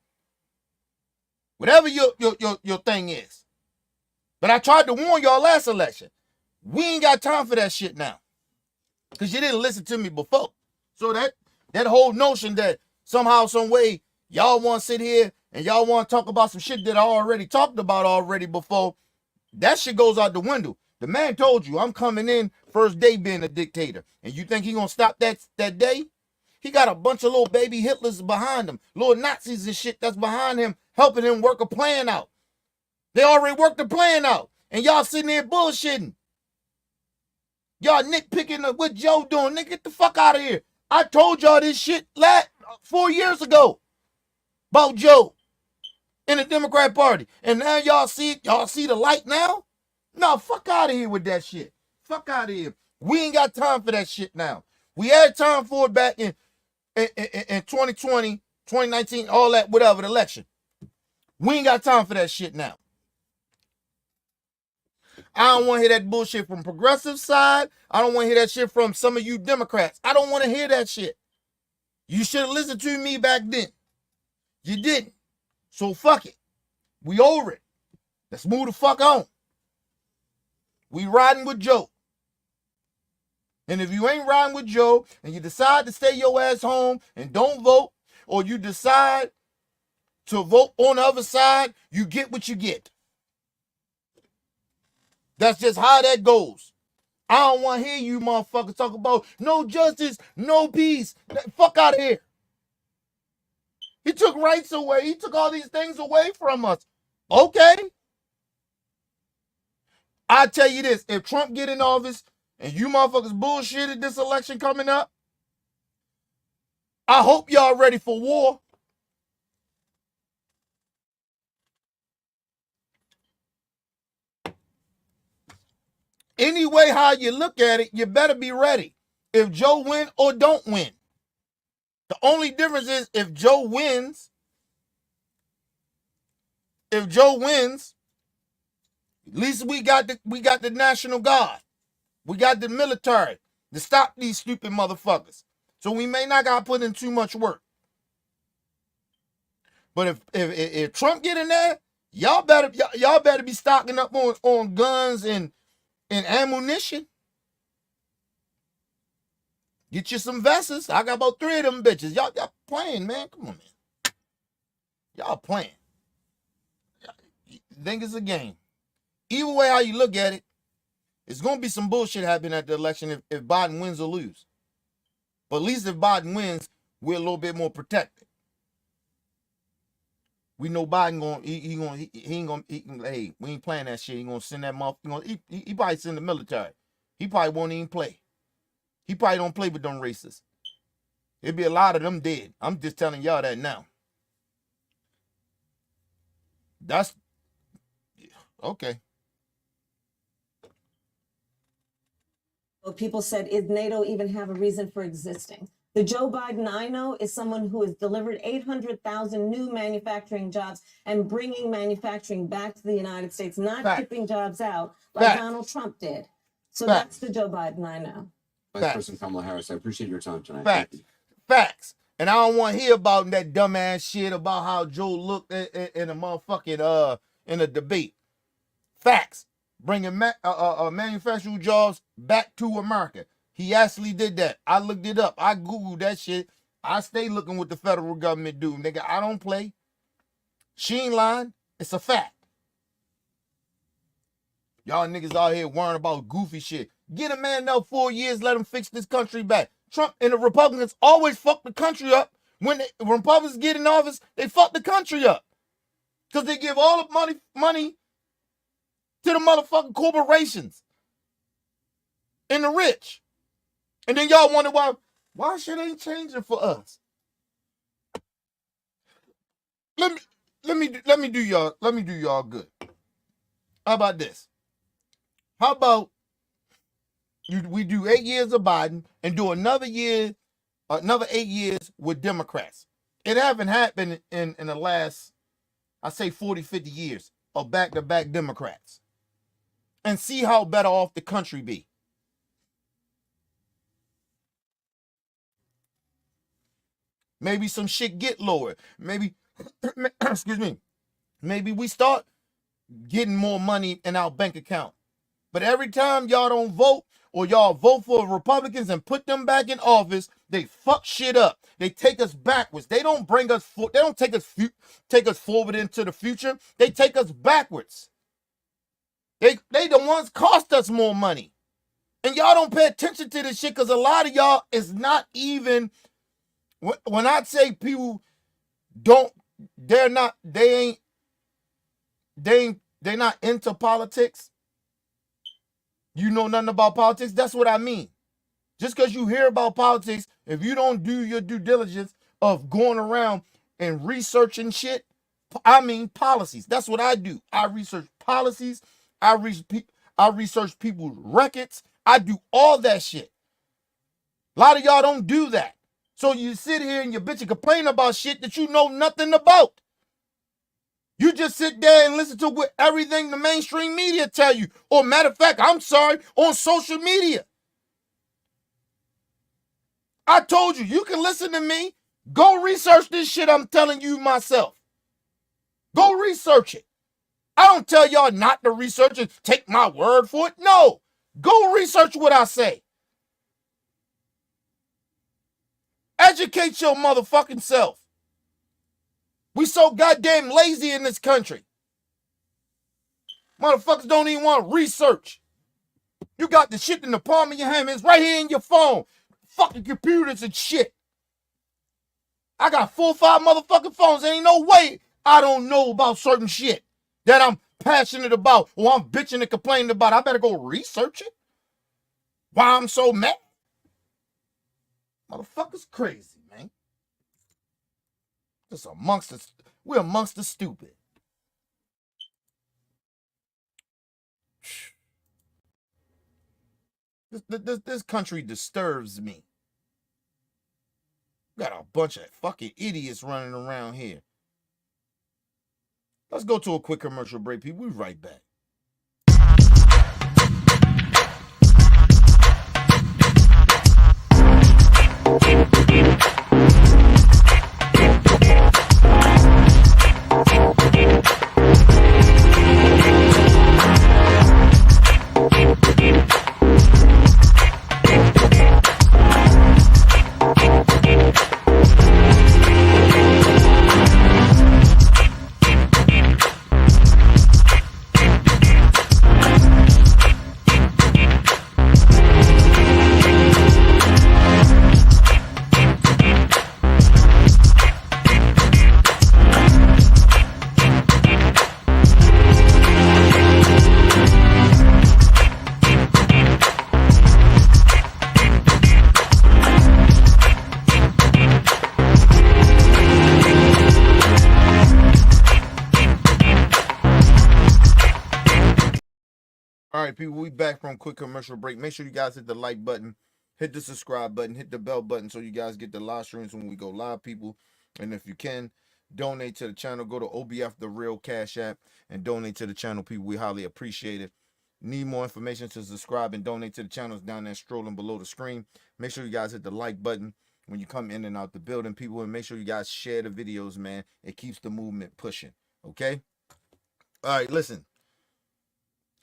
Whatever your thing is. But I tried to warn y'all last election. We ain't got time for that shit now. Because you didn't listen to me before. So that whole notion that somehow, some way, y'all want to sit here and y'all want to talk about some shit that I already talked about already before, that shit goes out the window. The man told you, I'm coming in first day being a dictator. And you think he gonna stop that day? He got a bunch of little baby Hitlers behind him, little Nazis and shit that's behind him, helping him work a plan out. They already worked the plan out. And y'all sitting there bullshitting. Y'all nitpicking what Joe doing. Nigga, get the fuck out of here. I told y'all this shit 4 years ago about Joe in the Democrat Party. And now y'all see the light now? No, fuck out of here with that shit. Fuck out of here. We ain't got time for that shit now. We had time for it back in 2020, 2019, all that, whatever, the election. We ain't got time for that shit now. I don't want to hear that bullshit from progressive side. I don't want to hear that shit from some of you Democrats. I don't want to hear that shit. You should have listened to me back then. You didn't. So fuck it. We over it. Let's move the fuck on. We riding with Joe. And if you ain't riding with Joe and you decide to stay your ass home and don't vote, or you decide to vote on the other side, you get what you get. That's just how that goes. I don't want to hear you motherfuckers talk about no justice, no peace. Fuck out of here. He took rights away. He took all these things away from us. Okay. I tell you this, if Trump get in office and you motherfuckers bullshitted this election coming up, I hope y'all ready for war. Anyway, how you look at it, you better be ready. If Joe win or don't win. The only difference is if Joe wins, if Joe wins, at least we got the National Guard. We got the military to stop these stupid motherfuckers. So we may not gotta put in too much work. But if Trump get in there, y'all better be stocking up on guns and ammunition. Get you some vests. I got about 3 of them bitches. Y'all playing, man. Come on, man. Y'all playing. You think it's a game. Either way how you look at it, it's gonna be some bullshit happening at the election if Biden wins or lose. But at least if Biden wins, we're a little bit more protected. We know Biden hey, we ain't playing that shit. He gonna send that motherfucker. He probably send the military. He probably won't even play. He probably don't play with them racists. It'd be a lot of them dead. I'm just telling y'all that now. That's okay. Well, people said, is NATO even have a reason for existing? The Joe Biden I know is someone who has delivered 800,000 new manufacturing jobs and bringing manufacturing back to the United States, not Fact. shipping jobs out like Fact. Donald Trump did. So Fact. that's the Joe Biden I know. Vice Facts. President Kamala Harris, I appreciate your time tonight. Facts. Thank you. Facts. And I don't want to hear about that dumbass shit about how Joe looked in a motherfucking in a debate. Facts. Bringing manufacturing jobs back to America. He actually did that. I looked it up. I Googled that shit. I stay looking what the federal government do. Nigga, I don't play. She ain't lying. It's a fact. Y'all niggas out here worrying about goofy shit. Get a man now 4 years, let him fix this country back. Trump and the Republicans always fuck the country up. When Republicans get in office, they fuck the country up. Because they give all the money to the motherfucking corporations and the rich. And then y'all wonder why shit ain't changing for us. Let me do y'all good. How about this? How about we do 8 years of Biden and do another 8 years with Democrats? It haven't happened in the last, I say 40, 50 years of back-to-back Democrats. And see how better off the country be. Maybe some shit get lower. Maybe, excuse me, maybe we start getting more money in our bank account. But every time y'all don't vote or y'all vote for Republicans and put them back in office, they fuck shit up. They take us backwards. They don't bring us forward. They don't take us forward into the future. They take us backwards. They the ones cost us more money. And y'all don't pay attention to this shit because a lot of y'all is not even, when I say people they're not into politics, you know nothing about politics, that's what I mean. Just because you hear about politics, if you don't do your due diligence of going around and researching shit, I mean policies. That's what I do. I research policies. I research people's records. I do all that shit. A lot of y'all don't do that. So you sit here and you bitch and complain about shit that you know nothing about. You just sit there and listen to what everything the mainstream media tell you. Or matter of fact, I'm sorry, on social media. I told you, you can listen to me. Go research this shit I'm telling you myself. Go research it. I don't tell y'all not to research it. Take my word for it. No. Go research what I say. Educate your motherfucking self. We so goddamn lazy in this country. Motherfuckers don't even want to research. You got the shit in the palm of your hand. It's right here in your phone. Fucking computers and shit. I got 4 or 5 motherfucking phones. There ain't no way I don't know about certain shit that I'm passionate about or I'm bitching and complaining about. I better go research it. Why I'm so mad? Motherfuckers crazy, man. Just amongst us. We're amongst the stupid. This country disturbs me. Got a bunch of fucking idiots running around here. Let's go to a quick commercial break, people. We'll be right back. All right, people, we back from quick commercial break. Make sure you guys hit the like button, hit the subscribe button, hit the bell button so you guys get the live streams when we go live, people. And if you can, donate to the channel. Go to OBF The Real Cash App and donate to the channel, people. We highly appreciate it. Need more information to subscribe and donate to the channels down there scrolling below the screen. Make sure you guys hit the like button when you come in and out the building, people. And make sure you guys share the videos, man. It keeps the movement pushing, okay? All right, listen.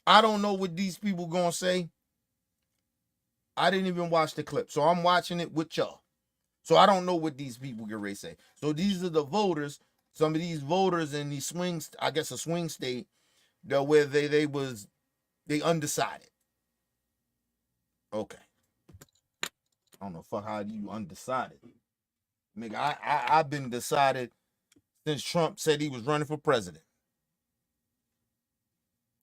I don't know what these people gonna say. I didn't even watch the clip, so I'm watching it with y'all. So I don't know what these people get ready to say. So these are the voters. Some of these voters in these swings, I guess a swing state, where they undecided. Okay. I don't know fuck how you undecided. Nigga, I've been decided since Trump said he was running for president.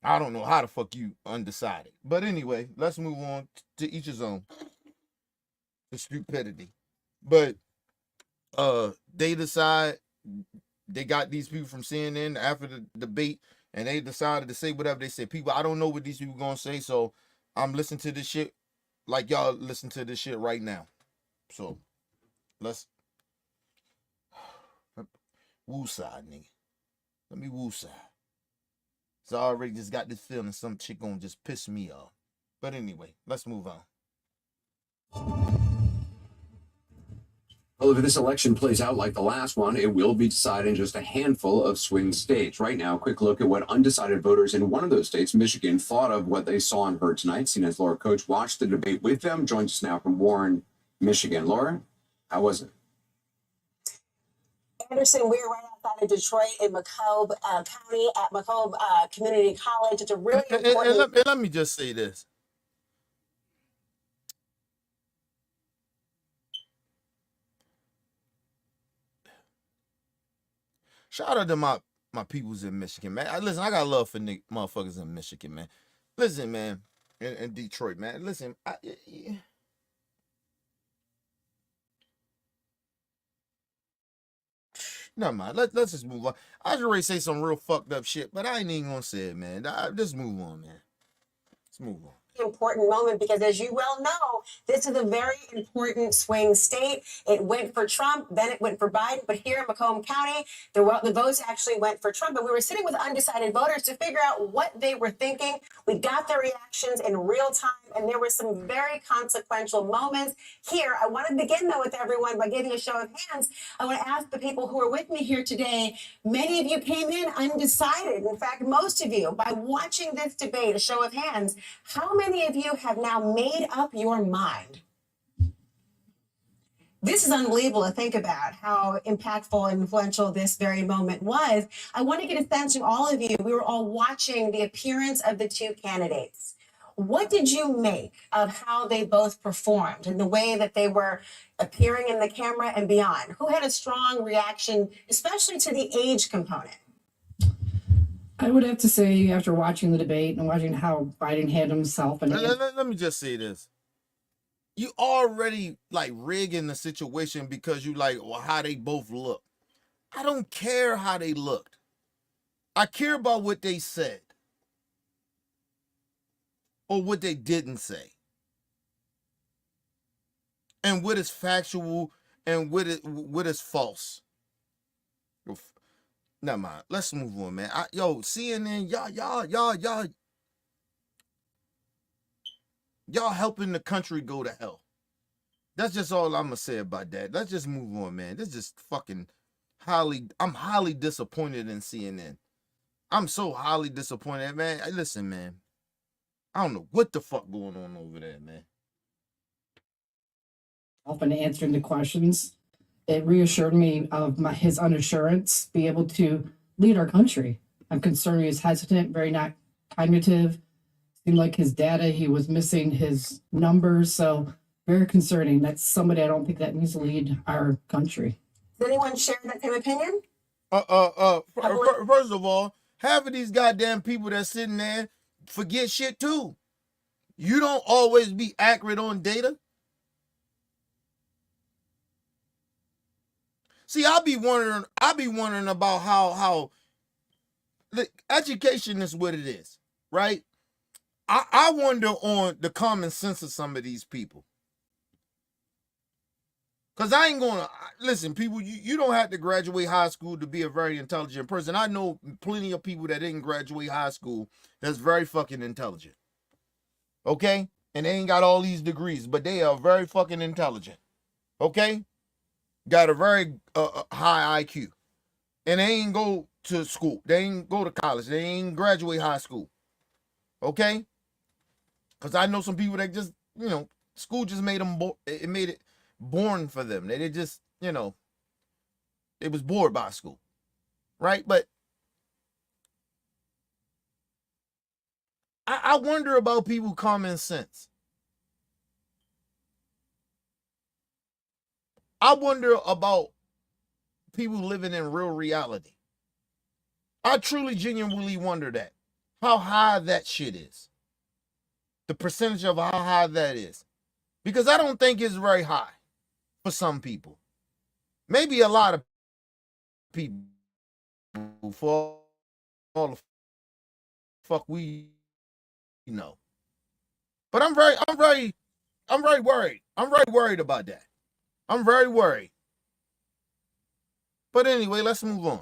I don't know how the fuck you undecided. But anyway, let's move on to each his own. The stupidity. But they decide, they got these people from CNN after the debate, and they decided to say whatever they say. People, I don't know what these people gonna say, so I'm listening to this shit like y'all listen to this shit right now. So let's woosah, nigga. Let me woosah. So I already just got this feeling some chick gonna just piss me off. But anyway, let's move on. Well, if this election plays out like the last one, it will be decided in just a handful of swing states. Right now, a quick look at what undecided voters in one of those states, Michigan, thought of what they saw and heard tonight. CNN's Laura Coach watched the debate with them, joins us now from Warren, Michigan. Laura, how was it? Anderson, we're right outside of Detroit in Macomb County at Macomb Community College. It's a really important. Let me just say this. Shout out to my peoples in Michigan, man. Listen, I got love for motherfuckers in Michigan, man. Listen, man, in Detroit, man. Listen, never mind. Let's just move on. I was ready to say some real fucked up shit, but I ain't even gonna say it, man. Just move on, man. Let's move on. Important moment because, as you well know, this is a very important swing state. It went for Trump, then it went for Biden, but here in Macomb County, the votes actually went for Trump. But we were sitting with undecided voters to figure out what they were thinking. We got their reactions in real time, and there were some very consequential moments here. I want to begin, though, with everyone by giving a show of hands. I want to ask the people who are with me here today. Many of you came in undecided. In fact, most of you, by watching this debate, a show of hands, how many of you have now made up your mind? This is unbelievable to think about how impactful and influential this very moment was. I want to get a sense from all of you. We were all watching the appearance of the two candidates. What did you make of how they both performed and the way that they were appearing in the camera and beyond? Who had a strong reaction, especially to the age component? I would have to say, after watching the debate and watching how Biden handled himself, and let me just say this. You already like rigging the situation because you like how they both look. I don't care how they looked. I care about what they said or what they didn't say, and what is factual and what is false. Never mind. Let's move on, man. CNN, y'all helping the country go to hell. That's just all I'm gonna say about that. Let's just move on, man. This is just fucking I'm highly disappointed in CNN. I'm so highly disappointed, man. Listen, man. I don't know what the fuck going on over there, man. Often answering the questions, it reassured me of his unassurance, be able to lead our country. I'm concerned he was hesitant, very not cognitive. Seemed like his data, he was missing his numbers. So very concerning. That's somebody I don't think that needs to lead our country. Does anyone share that same opinion? First of all, half of these goddamn people that's sitting there forget shit too. You don't always be accurate on data. See, I be wondering about how the education is what it is, right? I wonder on the common sense of some of these people. Because I ain't gonna listen, people, you don't have to graduate high school to be a very intelligent person. I know plenty of people that didn't graduate high school that's very fucking intelligent. Okay? And they ain't got all these degrees, but they are very fucking intelligent. Okay? Got a very high IQ. And they ain't go to school. They ain't go to college. They ain't graduate high school. Okay? Because I know some people that just, school just made them, it made it born for them. They just, they was bored by school. Right? But I wonder about people common sense. I wonder about people living in real reality. I truly, genuinely wonder that. How high that shit is. The percentage of how high that is. Because I don't think it's very high for some people. Maybe a lot of people for all the fuck we know. But I'm very worried. I'm very worried about that. I'm very worried. But anyway, let's move on.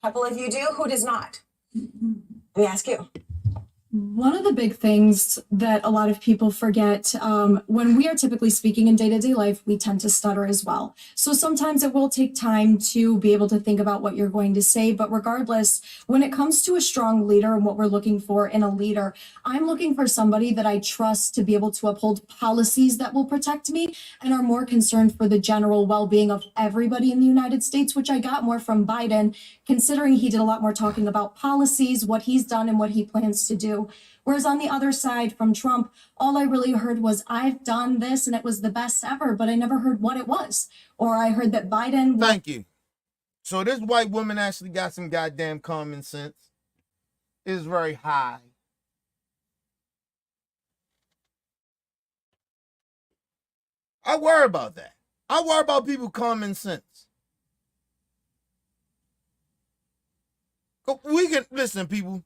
A couple of you do. Who does not? Let me ask you. One of the big things that a lot of people forget, when we are typically speaking in day-to-day life, we tend to stutter as well. So sometimes it will take time to be able to think about what you're going to say. But regardless, when it comes to a strong leader and what we're looking for in a leader, I'm looking for somebody that I trust to be able to uphold policies that will protect me and are more concerned for the general well-being of everybody in the United States, which I got more from Biden, considering he did a lot more talking about policies, what he's done and what he plans to do. Whereas on the other side from Trump, all I really heard was, I've done this and it was the best ever, but I never heard what it was. Or I heard that Biden... Thank you. So this white woman actually got some goddamn common sense. It's very high. I worry about that. I worry about people common sense. We can, listen, people.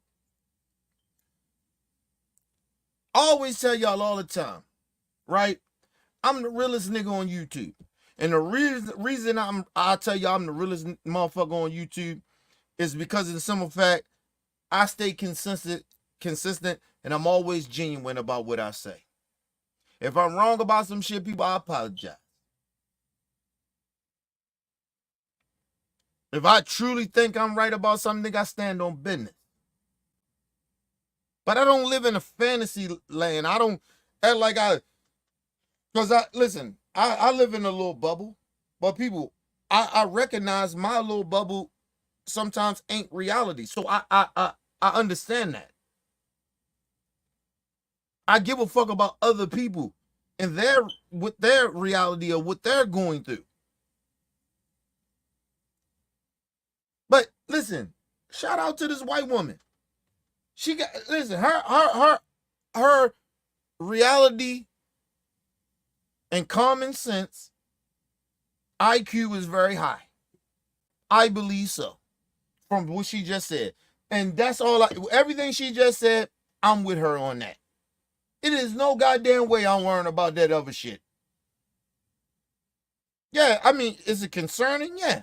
I always tell y'all all the time, right? I'm the realest nigga on YouTube. And the reason I tell y'all I'm the realest motherfucker on YouTube is because of the simple fact I stay consistent, and I'm always genuine about what I say. If I'm wrong about some shit, people, I apologize. If I truly think I'm right about something, I stand on business. But I don't live in a fantasy land. I don't act like because listen, I live in a little bubble, but people, I recognize my little bubble sometimes ain't reality. So I understand that. I give a fuck about other people and with their reality of what they're going through. But listen, shout out to this white woman. She got, listen, her reality and common sense IQ is very high. I believe so. From what she just said. And that's all everything she just said, I'm with her on that. It is no goddamn way I'm worrying about that other shit. Yeah, I mean, is it concerning? Yeah,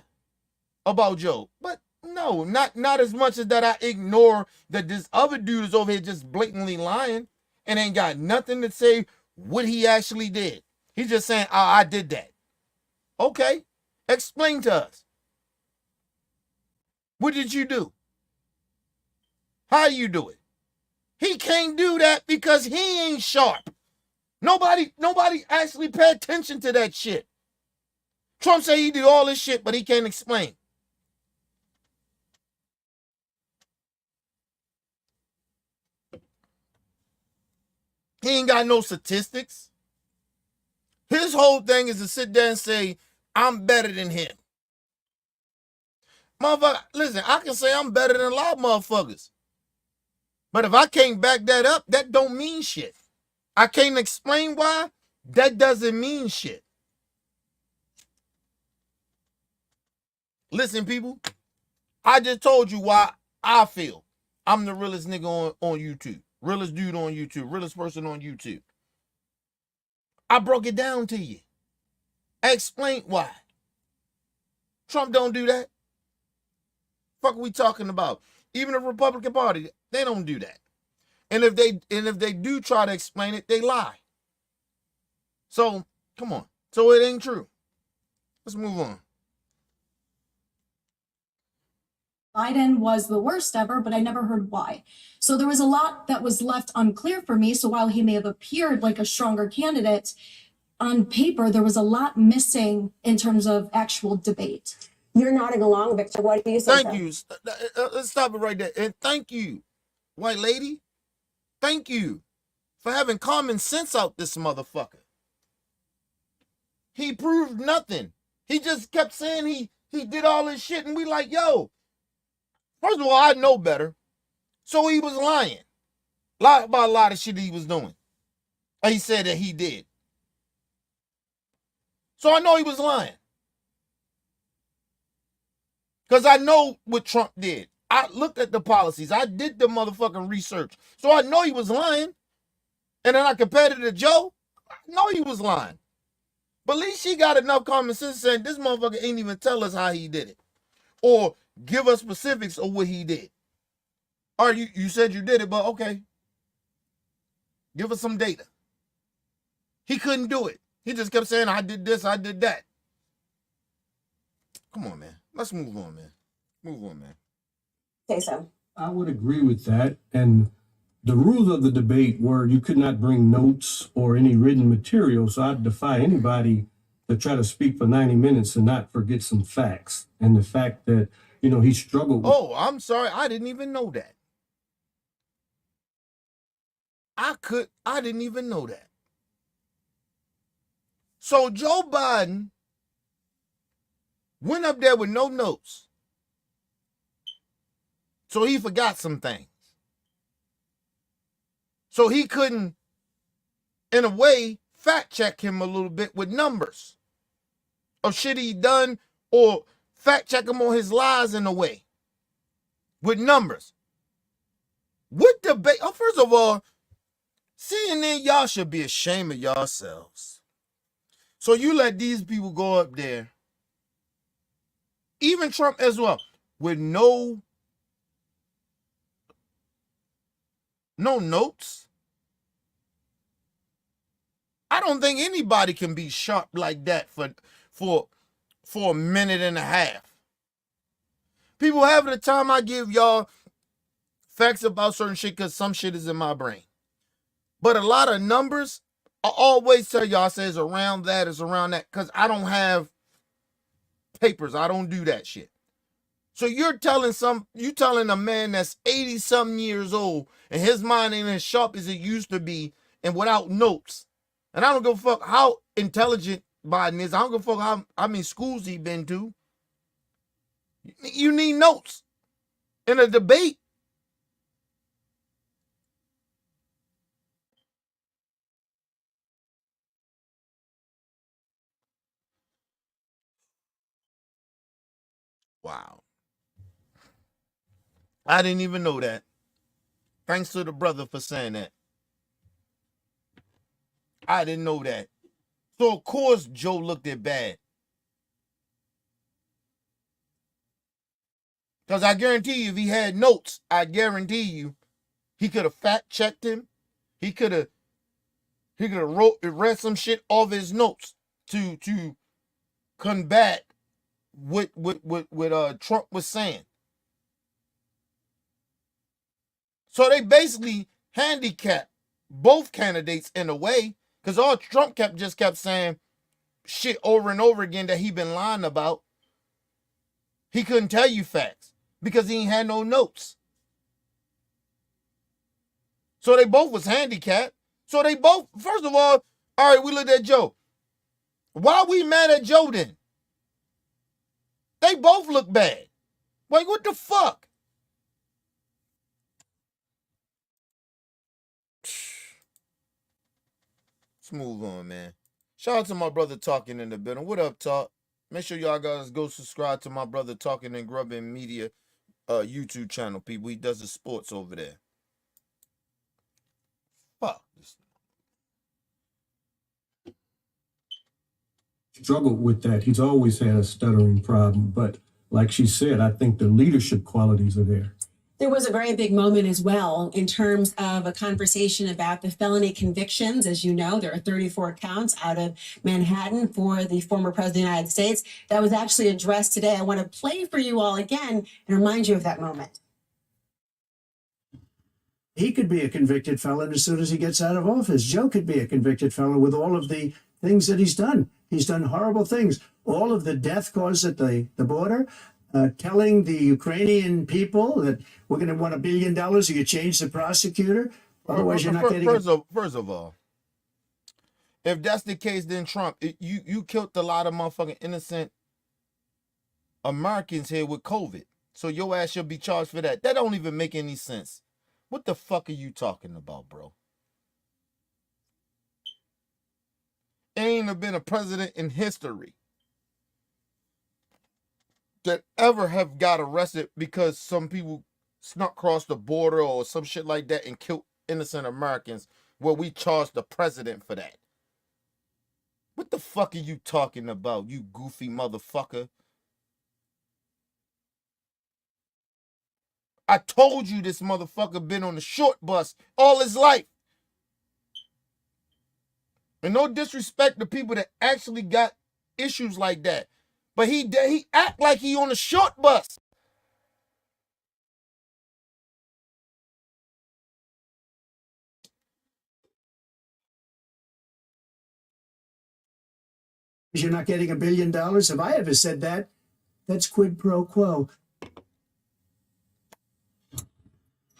about Joe. But no, not as much as that I ignore that this other dude is over here just blatantly lying and ain't got nothing to say what he actually did. He's just saying, oh, I did that. Okay, explain to us. What did you do? How you do it? He can't do that because he ain't sharp. Nobody actually pay attention to that shit. Trump say he did all this shit, but he can't explain. He ain't got no statistics. His whole thing is to sit there and say, I'm better than him. Motherfucker, listen, I can say I'm better than a lot of motherfuckers. But if I can't back that up, that don't mean shit. I can't explain why, that doesn't mean shit. Listen, people, I just told you why I feel I'm the realest nigga on YouTube. Realest dude on YouTube. Realest person on YouTube. I broke it down to you. I explained why. Trump don't do that. Fuck are we talking about? Even the Republican Party, they don't do that. And if they do try to explain it, they lie. So, come on. So it ain't true. Let's move on. Biden was the worst ever, but I never heard why. So there was a lot that was left unclear for me. So while he may have appeared like a stronger candidate, on paper, there was a lot missing in terms of actual debate. You're nodding along, Victor. What do you say? Thank you. Let's stop it right there. And thank you, white lady. Thank you for having common sense out this motherfucker. He proved nothing. He just kept saying he did all this shit, and we like, yo, first of all, I know better. So he was lying. Lied about a lot of shit he was doing. Or he said that he did. So I know he was lying. Because I know what Trump did. I looked at the policies. I did the motherfucking research. So I know he was lying. And then I compared it to Joe. I know he was lying. But at least she got enough common sense saying this motherfucker ain't even tell us how he did it. Or give us specifics of what he did. Or you said you did it, but okay. Give us some data. He couldn't do it. He just kept saying, I did this, I did that. Come on, man. Let's move on, man. Move on, man. Say so. I would agree with that. And the rules of the debate were you could not bring notes or any written material. So I'd defy anybody to try to speak for 90 minutes and not forget some facts. And the fact that, you know, he struggled with. Oh, I'm sorry. I didn't even know that. I didn't even know that. So Joe Biden went up there with no notes. So he forgot some things. So he couldn't, in a way, fact check him a little bit with numbers of shit he done, or fact check him on his lies in a way with numbers. What debate? Oh, first of all, CNN, y'all should be ashamed of yourselves. So you let these people go up there, even Trump as well, with no notes. I don't think anybody can be sharp like that for a minute and a half. People have the time I give y'all facts about certain shit because some shit is in my brain. But a lot of numbers, I always tell y'all, I say it's around that, because I don't have papers. I don't do that shit. So you're telling a man that's 80-something years old and his mind ain't as sharp as it used to be and without notes. And I don't give a fuck how intelligent Biden is. I don't give a fuck how many schools he been to. You need notes in a debate. Wow. I didn't even know that. Thanks to the brother for saying that. I didn't know that. So, of course, Joe looked at bad. Because I guarantee you, if he had notes, I guarantee you, he could have fact checked him. He could have read some shit off his notes to combat what Trump was saying. So they basically handicapped both candidates in a way, because all Trump kept saying shit over and over again that he been lying about. He couldn't tell you facts because he ain't had no notes. So they both was handicapped. So they both, first of all right, we looked at Joe. Why we mad at Joe then? They both look bad. Like, what the fuck? Let's move on, man. Shout out to my brother Talking in the building. What up, Talk? Make sure y'all guys go subscribe to my brother Talking and Grubbin Media YouTube channel, people. He does the sports over there. Fuck this. Struggled with that. He's always had a stuttering problem, but like she said, I think the leadership qualities are there. There was a very big moment as well in terms of a conversation about the felony convictions. As you know, there are 34 counts out of Manhattan for the former president of the United States. That was actually addressed today. I want to play for you all again and remind you of that moment. He could be a convicted felon as soon as he gets out of office. Joe could be a convicted felon with all of the things that he's done. He's done horrible things. All of the death caused at the border, telling the Ukrainian people that we're going to want $1 billion or you change the prosecutor. Otherwise, you're not getting it. First of all, if that's the case, then Trump, you killed a lot of motherfucking innocent Americans here with COVID. So your ass should be charged for that. That don't even make any sense. What the fuck are you talking about, bro? Ain't been a president in history that ever have got arrested because some people snuck across the border or some shit like that and killed innocent Americans where we charged the president for that. What the fuck are you talking about, you goofy motherfucker? I told you this motherfucker been on the short bus all his life. And no disrespect to people that actually got issues like that. But he act like he on a short bus. You're not getting $1 billion. If I ever said that, that's quid pro quo.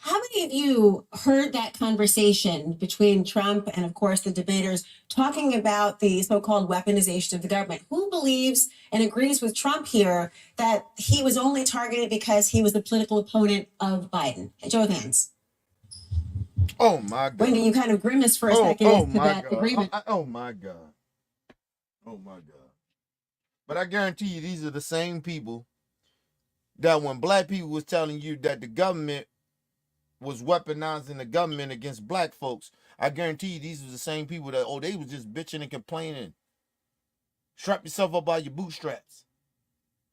How many of you heard that conversation between Trump and, of course, the debaters talking about the so-called weaponization of the government? Who believes and agrees with Trump here that he was only targeted because he was the political opponent of Biden? Show of hands. Oh, my God. Wendy, you kind of grimaced for a second as to that agreement. Oh, my God. Oh, my God. But I guarantee you these are the same people that when black people was telling you that the government was weaponizing the government against black folks, I guarantee you these are the same people that, they was just bitching and complaining. Strap yourself up by your bootstraps.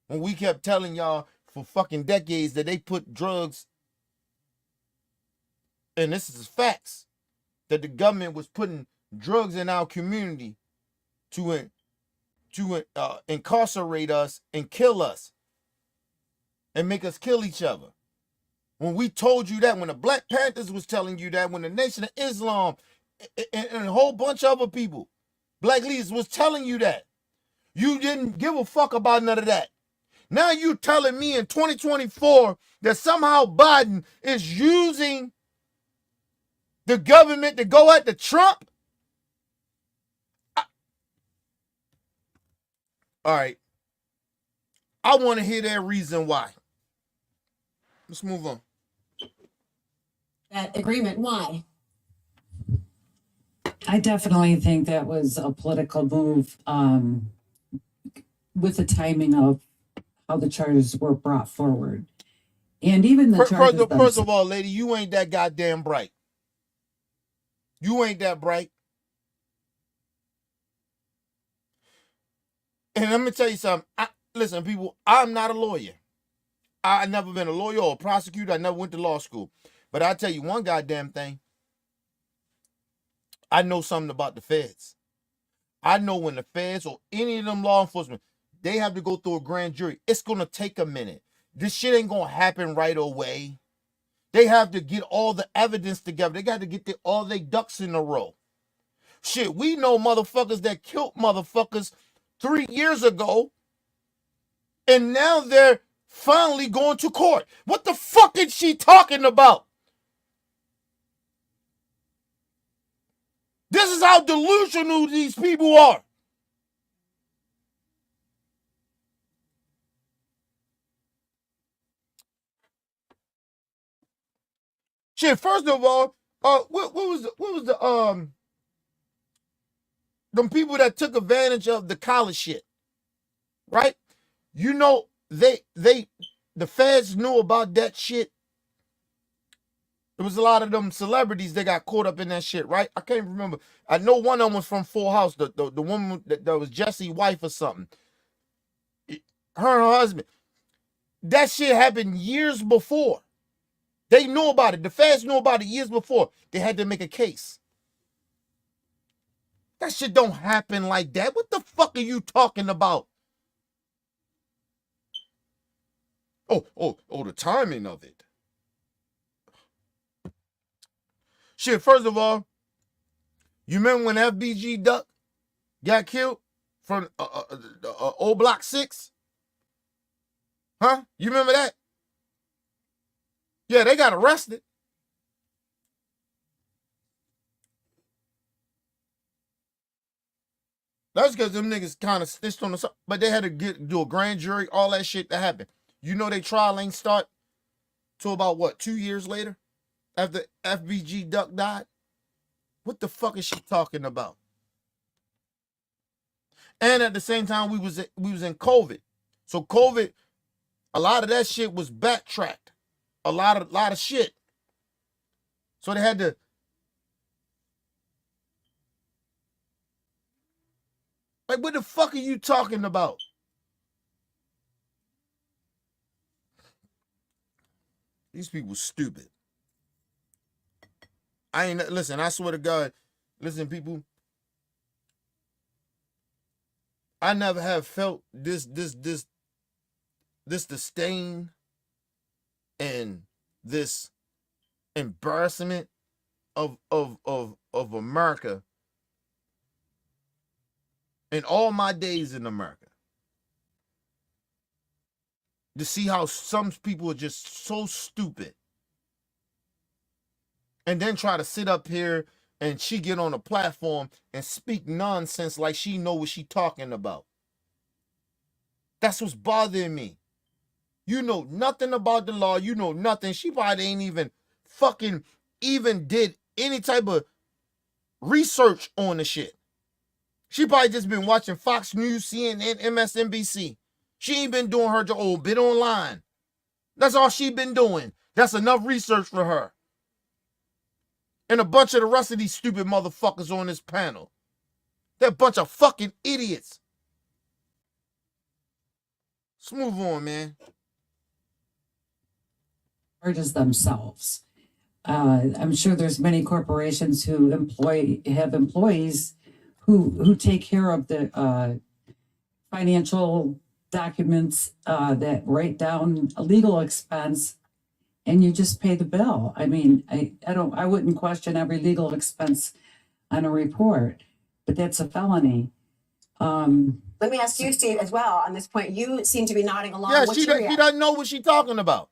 When we kept telling y'all for fucking decades that they put drugs, and this is facts, that the government was putting drugs in our community to incarcerate us and kill us and make us kill each other. When we told you that, when the Black Panthers was telling you that, when the Nation of Islam and a whole bunch of other people, black leaders was telling you that, you didn't give a fuck about none of that. Now you telling me in 2024 that somehow Biden is using the government to go at the Trump? All right. I want to hear that reason why. Let's move on. That agreement, why? I definitely think that was a political move with the timing of how the charges were brought forward. And even the charges First of all, lady, you ain't that goddamn bright. You ain't that bright. And let me tell you something. Listen, people, I'm not a lawyer. I never been a lawyer or a prosecutor. I never went to law school. But I tell you one goddamn thing. I know something about the feds. I know when the feds or any of them law enforcement, they have to go through a grand jury. It's going to take a minute. This shit ain't going to happen right away. They have to get all the evidence together. They got to get all their ducks in a row. Shit, we know motherfuckers that killed motherfuckers 3 years ago, and now they're finally going to court. What the fuck is she talking about? This is how delusional these people are. Shit, first of all, what was the them people that took advantage of the college shit, right? You know, the feds knew about that shit. There was a lot of them celebrities that got caught up in that shit, right? I can't remember. I know one of them was from Full House, the woman that was Jesse's wife or something. Her and her husband. That shit happened years before. They knew about it. The feds knew about it years before. They had to make a case. That shit don't happen like that. What the fuck are you talking about? Oh, the timing of it. Shit, first of all, you remember when FBG Duck got killed from old Block 6? Huh? You remember that? Yeah, they got arrested. That's because them niggas kind of stitched on the, but they had to do a grand jury, all that shit that happened. You know they trial ain't start till about what, 2 years later? After FBG Duck died? What the fuck is she talking about? And at the same time, we was in COVID. So COVID, a lot of that shit was backtracked. A lot of shit. So they had to. Like, what the fuck are you talking about? These people stupid. Listen, I swear to God, listen, people. I never have felt this disdain and this embarrassment of America in all my days in America. To see how some people are just so stupid and then try to sit up here and she get on a platform and speak nonsense like she know what she talking about. That's what's bothering me. You know nothing about the law. You know nothing. She probably ain't even did any type of research on the shit. She probably just been watching Fox News, CNN, MSNBC. She ain't been doing her old bit online. That's all she been doing. That's enough research for her. And a bunch of the rest of these stupid motherfuckers on this panel. They're a bunch of fucking idiots. Let's move on, man. Charges themselves. I'm sure there's many corporations who have employees who take care of the financial documents that write down a legal expense, and you just pay the bill. I mean, I wouldn't question every legal expense on a report, but that's a felony. Let me ask you, Steve, as well on this point. You seem to be nodding along. Yeah, What's she your reaction? doesn't know what she's talking about.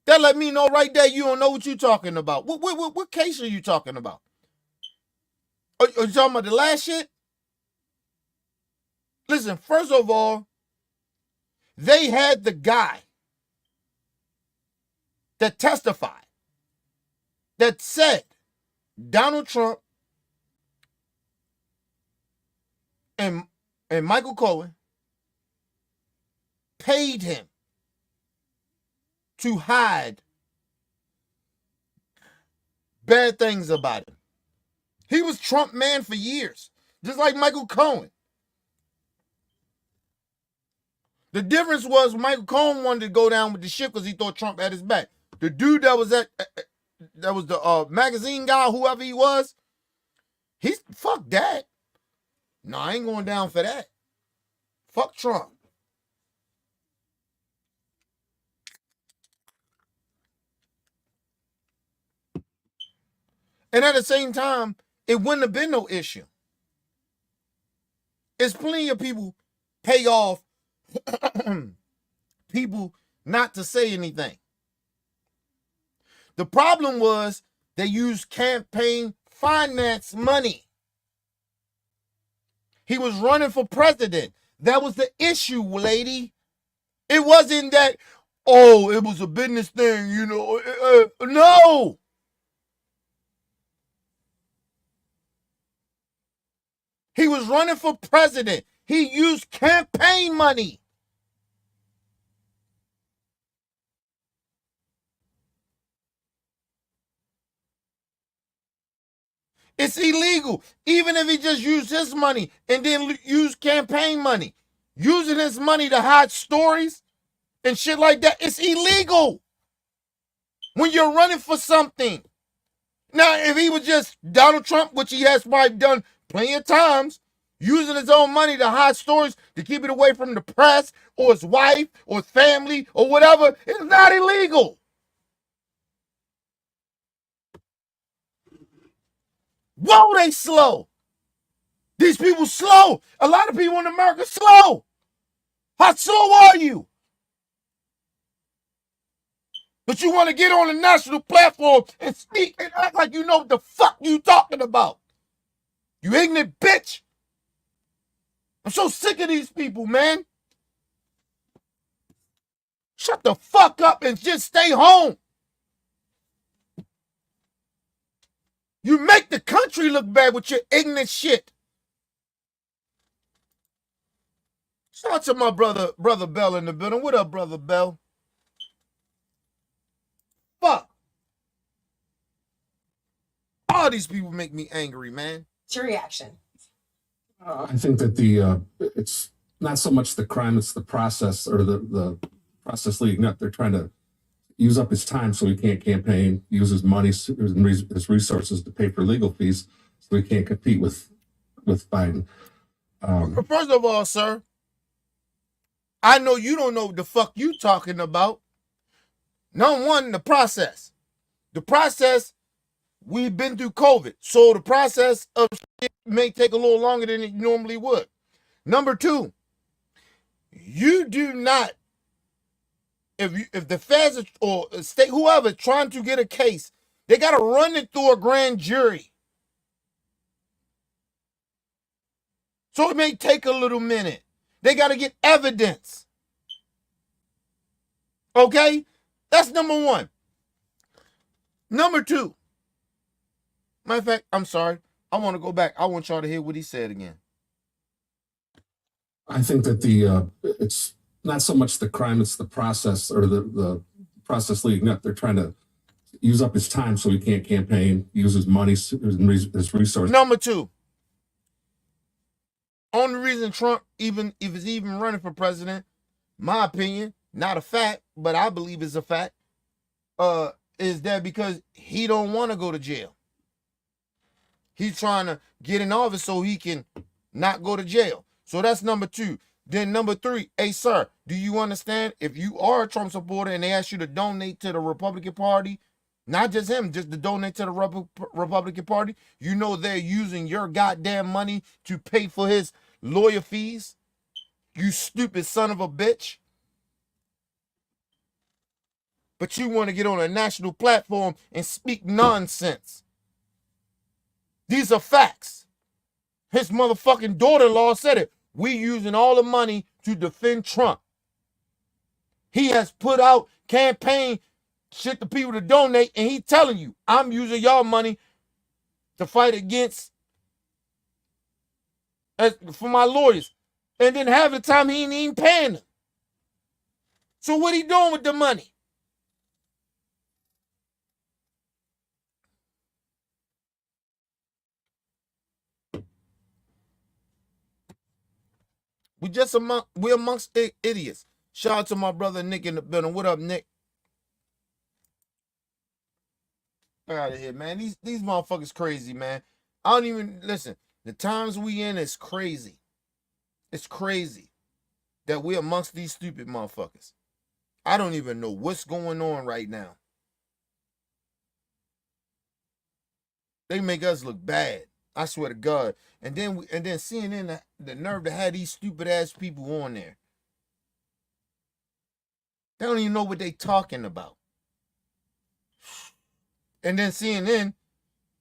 That let me know right there you don't know what you're talking about. What case are you talking about? Are you talking about the last shit? Listen, first of all, they had the guy that testified that said Donald Trump and Michael Cohen paid him to hide bad things about him. He was Trump man for years, just like Michael Cohen. The difference was Michael Cohen wanted to go down with the shit because he thought Trump had his back. The dude that was that was the magazine guy, whoever he was, he's fuck that. No, I ain't going down for that. Fuck Trump. And at the same time, it wouldn't have been no issue. It's plenty of people pay off people not to say anything. The problem was they used campaign finance money. He was running for president. That was the issue, lady. It wasn't that, oh, it was a business thing, you know. No. He was running for president. He used campaign money. It's illegal. Even if he just used his money and then use campaign money. Using his money to hide stories and shit like that, it's illegal. When you're running for something. Now, if he was just Donald Trump, which he has probably done plenty of times, using his own money to hide stories to keep it away from the press or his wife or his family or whatever, it's not illegal. Whoa, they slow. These people slow. A lot of people in America slow. How slow are you? But you want to get on a national platform and speak and act like you know what the fuck you talking about. You ignorant bitch. I'm so sick of these people, man. Shut the fuck up and just stay home. You make the country look bad with your ignorant shit. Shout out to my brother Bell in the building. What up, brother Bell? Fuck. All these people make me angry, man. What's your reaction? I think that it's not so much the crime, it's the process or the process leading up. They're trying to use up his time so he can't campaign, use his money, his resources to pay for legal fees so he can't compete with Biden. First of all, sir, I know you don't know what the fuck you talking about. Number one, the process. The process, we've been through COVID. So the process of shit may take a little longer than it normally would. Number two, you do not, if the feds or state, whoever trying to get a case, they got to run it through a grand jury. So it may take a little minute. They got to get evidence. Okay? That's number one. Number two. Matter of fact, I'm sorry. I want to go back. I want y'all to hear what he said again. I think that it's not so much the crime, it's the process or the process leading up. They're trying to use up his time so he can't campaign, use his money, his resources. Number two. Only reason Trump if he's even running for president, my opinion, not a fact, but I believe it's a fact, is that because he don't want to go to jail. He's trying to get in office so he can not go to jail. So that's number two. Then number three, hey, sir, do you understand if you are a Trump supporter and they ask you to donate to the Republican Party, not just him, just to donate to the Republican Party, you know they're using your goddamn money to pay for his lawyer fees? You stupid son of a bitch. But you want to get on a national platform and speak nonsense. These are facts. His motherfucking daughter-in-law said it. We using all the money to defend Trump. He has put out campaign shit to people to donate, and he telling you, I'm using y'all money to fight against for my lawyers. And then half the time he ain't even paying them. So what he doing with the money? We're amongst idiots. Shout out to my brother Nick in the building. What up, Nick? Get out of here, man. These motherfuckers crazy, man. I don't even listen. The times we in is crazy. It's crazy that we're amongst these stupid motherfuckers. I don't even know what's going on right now. They make us look bad. I swear to God. And then CNN, the nerve to have these stupid ass people on there. They don't even know what they talking about. And then CNN,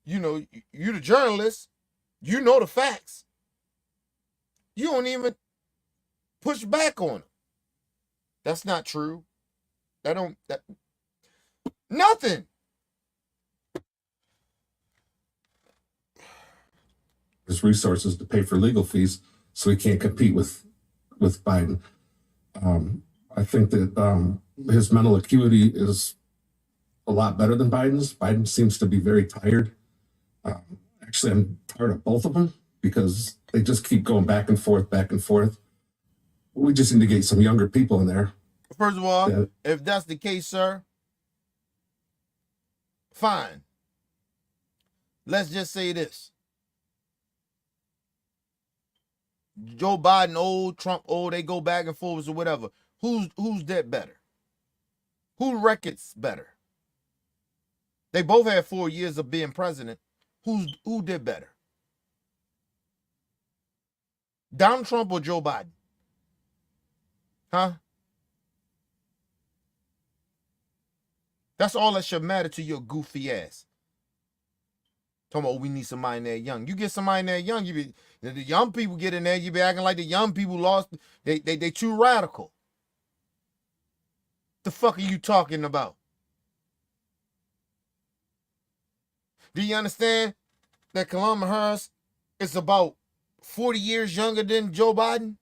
you know, you the journalist, you know the facts. You don't even push back on them. That's not true. Nothing. His resources to pay for legal fees, so he can't compete with Biden. I think that his mental acuity is a lot better than Biden's. Biden seems to be very tired. Actually, I'm tired of both of them because they just keep going back and forth, back and forth. We just need to get some younger people in there. First of all, Yeah. if that's the case, sir, fine. Let's just say this. Joe Biden old, Trump old, they go back and forth or whatever. Who's that better? Who records better? They both had 4 years of being president. Who did better? Donald Trump or Joe Biden? Huh? That's all that should matter to your goofy ass. Talking about, we need somebody in there young. You get somebody in there young, the young people get in there, you be acting like the young people lost. They too radical. The fuck are you talking about? Do you understand that Kamala Harris is about 40 years younger than Joe Biden?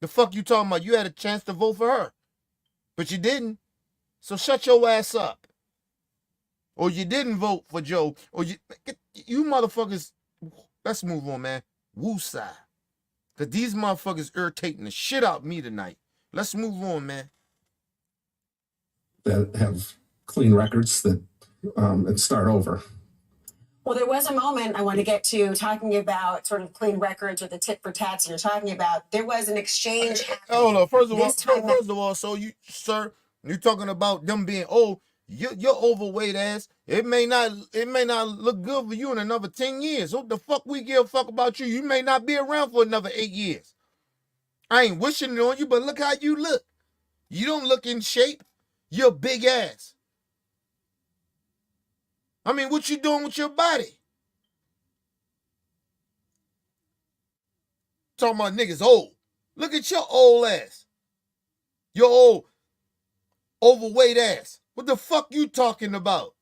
The fuck you talking about? You had a chance to vote for her, but you didn't. So shut your ass up. Or you didn't vote for Joe. Or you motherfuckers. Let's move on, man. Woosah. Because these motherfuckers irritating the shit out of me tonight. Let's move on, man. That have clean records that and start over. Well, there was a moment I want to get to talking about sort of clean records or the tit for tats you're talking about. There was an exchange. Hold on. First This time- of all, so you, sir, you're talking about them being old. You're overweight ass. It may not look good for you in another 10 years. What the fuck we give a fuck about you? You may not be around for another 8 years. I ain't wishing it on you, but look how you look. You don't look in shape. You're big ass. I mean, what you doing with your body? Talking about niggas old. Look at your old ass. Your old, overweight ass. What the fuck you talking about?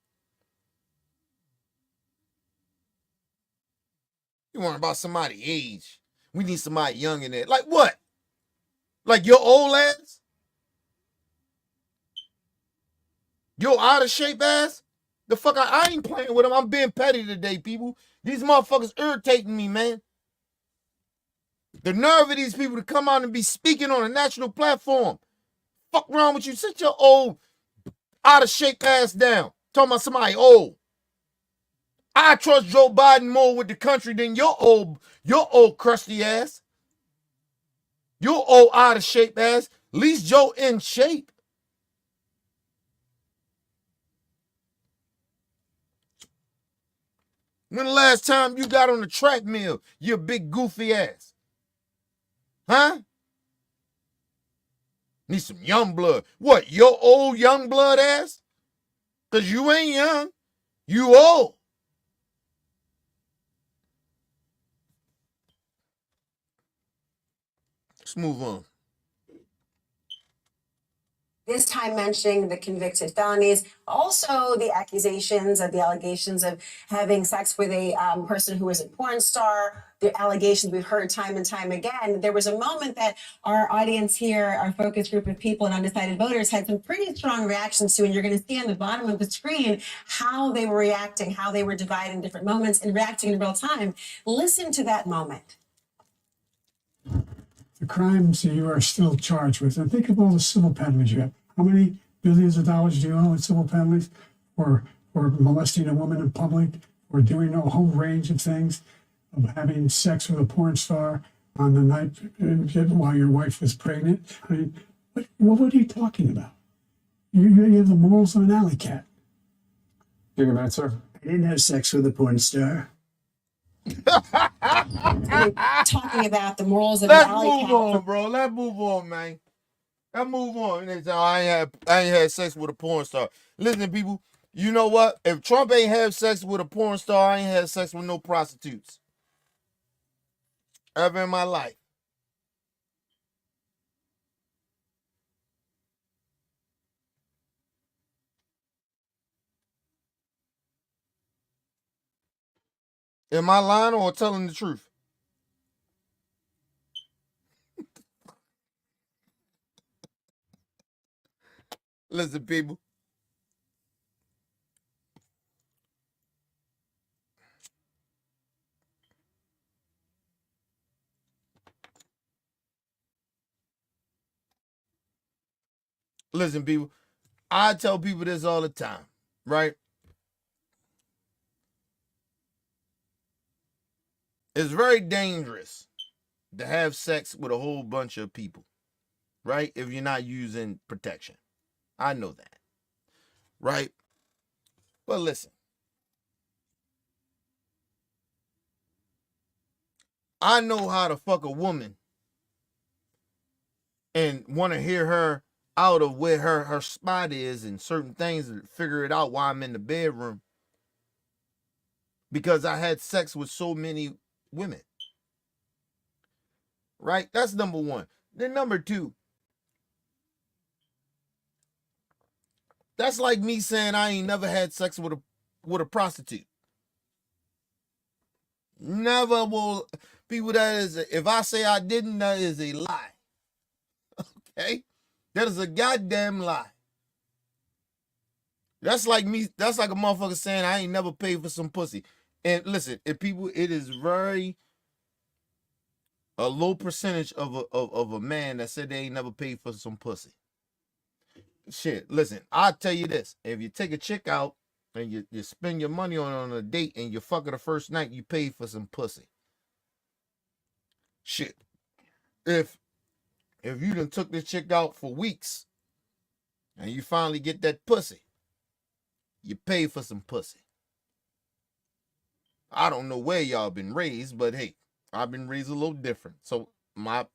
You want about somebody age. We need somebody young in there. Like what? Like your old ass? Your out of shape ass? The fuck, I ain't playing with them. I'm being petty today, people. These motherfuckers irritating me, man. The nerve of these people to come out and be speaking on a national platform. Fuck wrong with you? Sit your old, out of shape ass down. Talking about somebody old. I trust Joe Biden more with the country than your old crusty ass. Your old out of shape ass. At least Joe in shape. When the last time you got on the treadmill, you big goofy ass? Huh? Need some young blood. What, your old young blood ass? Because you ain't young. You old. Let's move on. This time mentioning the convicted felonies, also the accusations of the allegations of having sex with a person who was a porn star, the allegations we've heard time and time again. There was a moment that our audience here, our focus group of people and undecided voters had some pretty strong reactions to, and you're going to see on the bottom of the screen how they were reacting, how they were dividing different moments and reacting in real time. Listen to that moment. the crimes that you are still charged with, and think of all the civil penalties you have. How many billions of dollars do you owe in civil penalties for molesting a woman in public, or doing a whole range of things, of having sex with a porn star on the night while your wife was pregnant? I mean, what are you talking about? You have the morals of an alley cat. Take a minute, sir. I didn't have sex with a porn star. Talking about the morals of Let's an alley move cat. on, bro. Let's move on, man. Let's move on. And they say, I ain't had sex with a porn star. Listen, people, you know what? If Trump ain't have sex with a porn star, I ain't had sex with no prostitutes ever in my life. Am I lying or telling the truth? Listen, people. Listen, people. I tell people this all the time, right? It's very dangerous to have sex with a whole bunch of people, right? If you're not using protection. I know that, right? But listen, I know how to fuck a woman and want to hear her out of where her spot is and certain things and figure it out while I'm in the bedroom because I had sex with so many women. Right? That's number one. Then number two, that's like me saying I ain't never had sex with a prostitute. Never will. People, that is, if I say I didn't, that is a lie. Okay? That is a goddamn lie. That's like me, that's like a motherfucker saying I ain't never paid for some pussy. And listen, if people, it is very a low percentage of a man that said they ain't never paid for some pussy. Shit, listen, I'll tell you this. If you take a chick out and you spend your money on a date and you fuck her the first night, you pay for some pussy. Shit. If you done took this chick out for weeks and you finally get that pussy, you pay for some pussy. I don't know where y'all been raised, but hey, I've been raised a little different. So my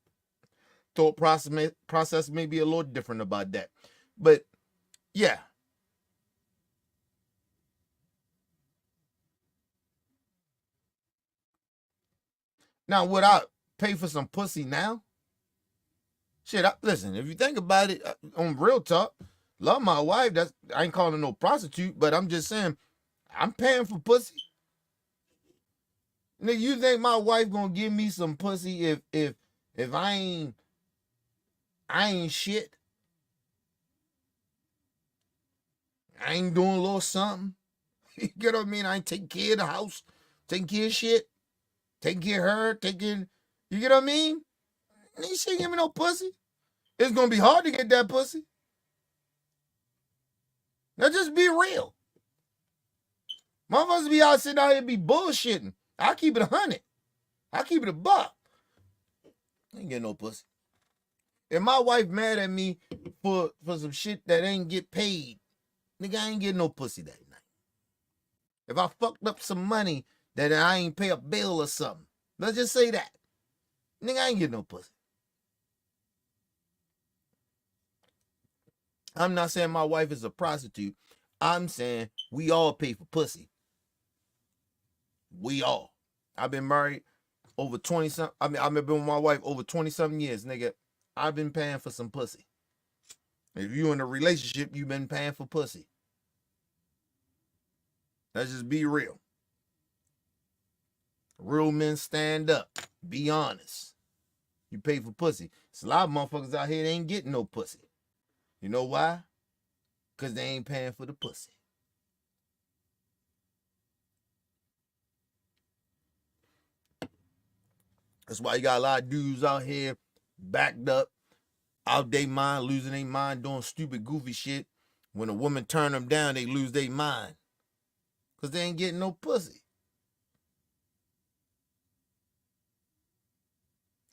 thought process may be a little different about that. But yeah. Now, would I pay for some pussy now? Shit, listen, if you think about it, on real talk, love my wife. I ain't calling her no prostitute, but I'm just saying, I'm paying for pussy. Nigga, you think my wife gonna give me some pussy if I ain't shit? I ain't doing a little something. You get what I mean? I ain't taking care of the house, taking care of shit, taking care of her, you get what I mean? She ain't give me no pussy. It's gonna be hard to get that pussy. Now just be real. Motherfuckers be out sitting out here be bullshitting. I keep it 100. I keep it a buck. I ain't getting no pussy. If my wife mad at me for some shit that ain't get paid, nigga, I ain't getting no pussy that night. If I fucked up some money that I ain't pay a bill or something, let's just say that, nigga, I ain't getting no pussy. I'm not saying my wife is a prostitute. I'm saying we all pay for pussy. We all. I've been married over 20 I've been with my wife over 20-something years, nigga. I've been paying for some pussy. If you in a relationship, you've been paying for pussy. Let's just be real. Real men stand up. Be honest. You pay for pussy. There's a lot of motherfuckers out here that ain't getting no pussy. You know why? Because they ain't paying for the pussy. That's why you got a lot of dudes out here backed up, out they mind, losing their mind, doing stupid, goofy shit. When a woman turn them down, they lose their mind. Because they ain't getting no pussy.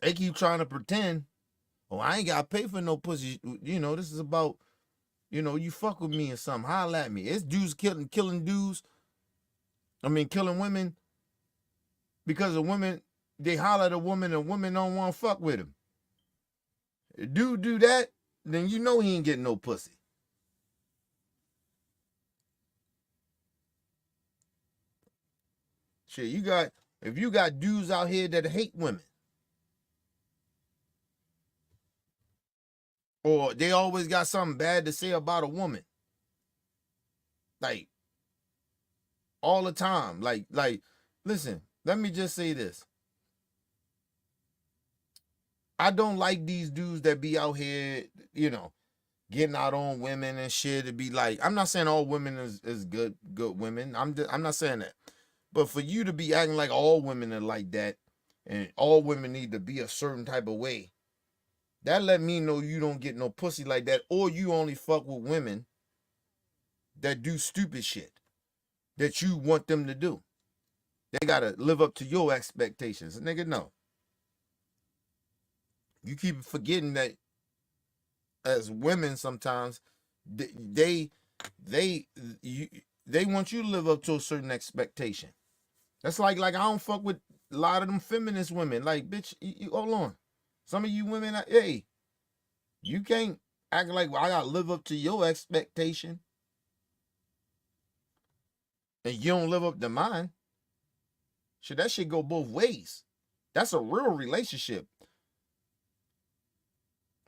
They keep trying to pretend, oh, I ain't got to pay for no pussy. You know, this is about, you know, you fuck with me or something. Holla at me. It's dudes killing dudes. I mean, killing women because of women. They holler at a woman and women don't want to fuck with him. If dude do that, then you know he ain't getting no pussy. Shit, if you got dudes out here that hate women, or they always got something bad to say about a woman, like all the time, like, listen, let me just say this. I don't like these dudes that be out here, you know, getting out on women and shit. To be like, I'm not saying all women is good women. I'm not saying that. But for you to be acting like all women are like that and all women need to be a certain type of way, that let me know you don't get no pussy like that, or you only fuck with women that do stupid shit that you want them to do. They gotta live up to your expectations. Nigga, no. You keep forgetting that as women sometimes they want you to live up to a certain expectation. That's like I don't fuck with a lot of them feminist women. Like, bitch, you hold on. Some of you women, hey, you can't act like, well, I gotta live up to your expectation and you don't live up to mine. Shit, that shit go both ways. That's a real relationship.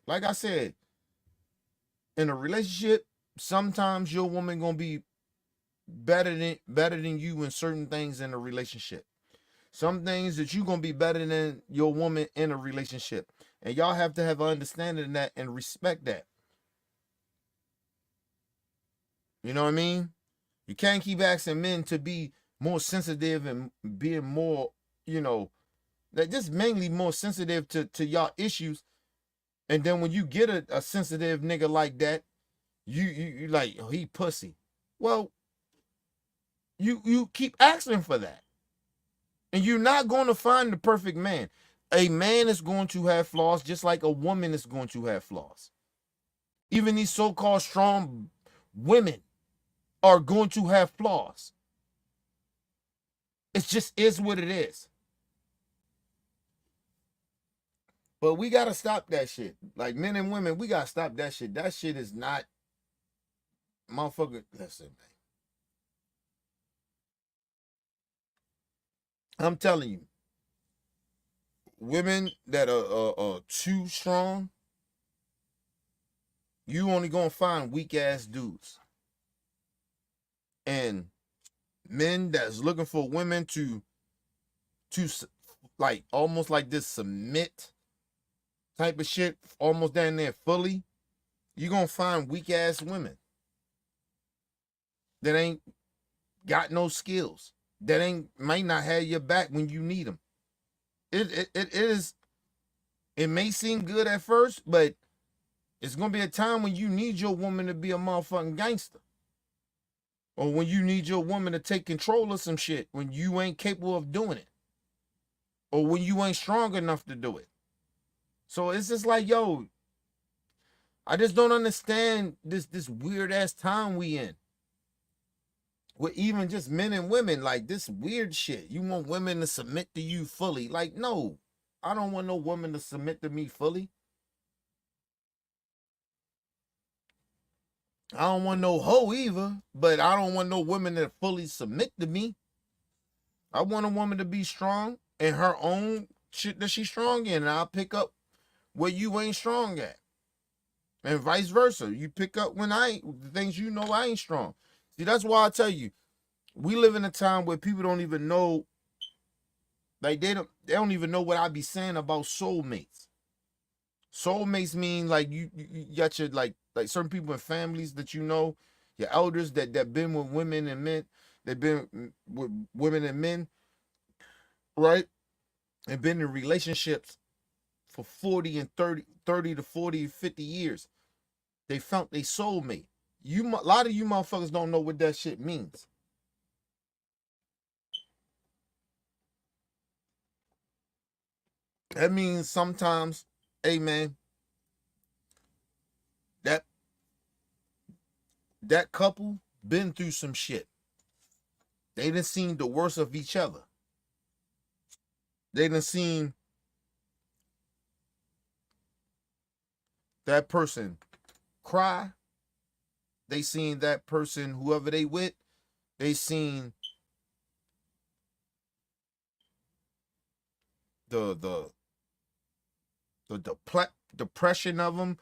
Like I said, in a relationship, sometimes your woman gonna be better than you in certain things in a relationship. Some things that you gonna be better than your woman in a relationship. And y'all have to have an understanding of that and respect that. You know what I mean? You can't keep asking men to be more sensitive and being more, you know, that just mainly more sensitive to y'all issues. And then when you get a sensitive nigga like that, you like, oh, he pussy. Well, you keep asking for that. And you're not going to find the perfect man. A man is going to have flaws just like a woman is going to have flaws. Even these so-called strong women are going to have flaws. It just is what it is. But we got to stop that shit. Like men and women, we got to stop that shit. That shit is not, motherfucker, listen, man. I'm telling you, women that are too strong, you only gonna find weak ass dudes. And men that's looking for women to like almost like this submit type of shit, almost down there fully, you're gonna find weak ass women that ain't got no skills, that might not have your back when you need them. It may seem good at first, but it's gonna be a time when you need your woman to be a motherfucking gangster. Or when you need your woman to take control of some shit when you ain't capable of doing it. Or when you ain't strong enough to do it. So it's just like, yo, I just don't understand this weird ass time we in. With even just men and women, like this weird shit. You want women to submit to you fully. Like, no, I don't want no woman to submit to me fully. I don't want no hoe either, but I don't want no women that fully submit to me. I want a woman to be strong in her own shit that she's strong in, and I'll pick up where you ain't strong at. And vice versa. You pick up when the things you know I ain't strong. See, that's why I tell you, we live in a time where people don't even know, like they don't even know what I be saying about soulmates. Soulmates mean like you got your like certain people in families that you know, your elders that been with women and men, they've been with women and men, right? And been in relationships for 40 and 30 to 40, 50 years. They found they soulmate. A lot of you motherfuckers don't know what that shit means. That means sometimes, hey man, that couple been through some shit. They done seen the worst of each other. They done seen that person cry. They seen that person, whoever they with, they seen the depression of them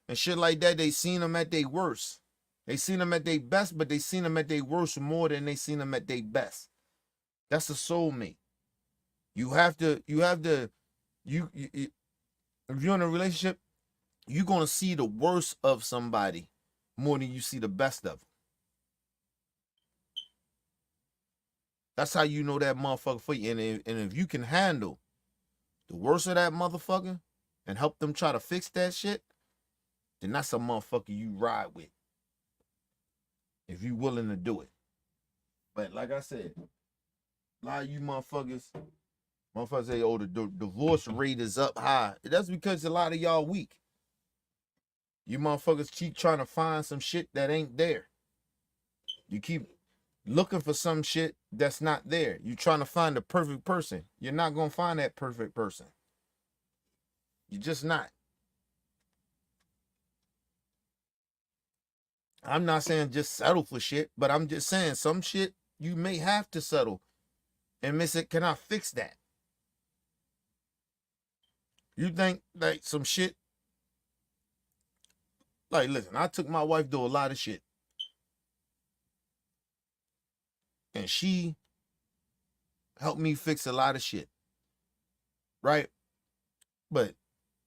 and shit like that. They seen them at their worst. They seen them at their best, but they seen them at their worst more than they seen them at their best. That's a soulmate. If you're in a relationship, you're gonna see the worst of somebody more than you see the best of them. That's how you know that motherfucker for you. And if you can handle the worst of that motherfucker and help them try to fix that shit, then that's a motherfucker you ride with. If you willing to do it. But like I said, a lot of you motherfuckers say, oh, the divorce rate is up high. That's because a lot of y'all weak. You motherfuckers keep trying to find some shit that ain't there. You keep looking for some shit that's not there. You trying to find the perfect person. You're not going to find that perfect person. You're just not. I'm not saying just settle for shit, but I'm just saying some shit you may have to settle. And miss it, can I fix that? You think like some shit? Like, listen, I took my wife to a lot of shit. And she helped me fix a lot of shit. Right? But,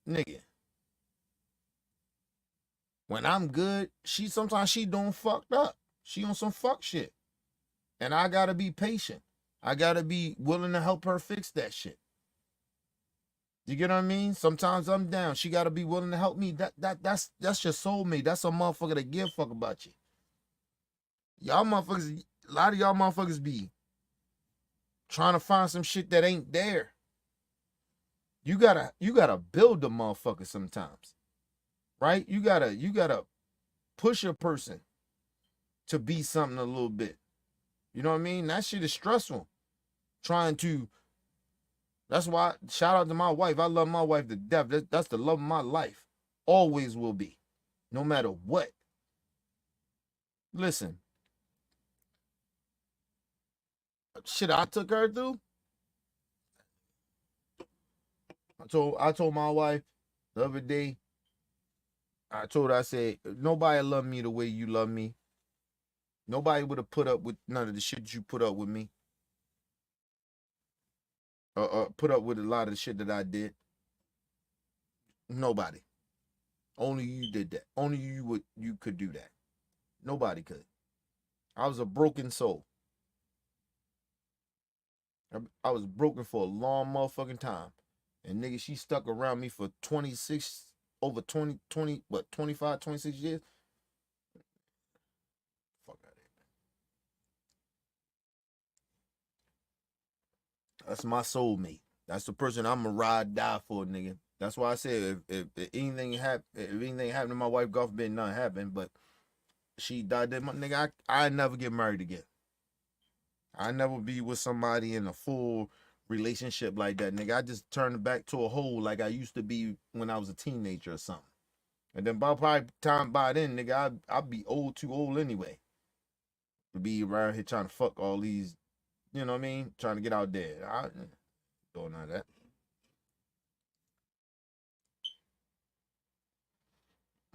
nigga, when I'm good, sometimes she doing fucked up. She on some fuck shit. And I gotta be patient. I gotta be willing to help her fix that shit. You get what I mean? Sometimes I'm down. She gotta be willing to help me. That's your soulmate. That's a motherfucker that give a fuck about you. Y'all motherfuckers, a lot of y'all motherfuckers be trying to find some shit that ain't there. You gotta build a motherfucker sometimes. Right? You gotta push a person to be something a little bit. You know what I mean? That shit is stressful. That's why, shout out to my wife. I love my wife to death. That's the love of my life. Always will be. No matter what. Listen. Shit I took her through. I told my wife the other day, I said, nobody love me the way you love me. Nobody would have put up with none of the shit you put up with me. Put up with a lot of the shit that I did. Nobody. Only you did that. Only you could do that. Nobody could. I was a broken soul. I was broken for a long motherfucking time. And nigga, she stuck around me for 25, 26 years? Fuck out of here. That's my soulmate. That's the person I'm a ride die for, nigga. That's why I said if anything happened to my wife, God forbid nothing happened, but she died, then my nigga, I never get married again. I never be with somebody in a full relationship like that, nigga. I just turn back to a hole like I used to be when I was a teenager or something. And then by then, nigga, I'll be too old anyway. To be around here trying to fuck all these, you know what I mean? Trying to get out there. I don't know that.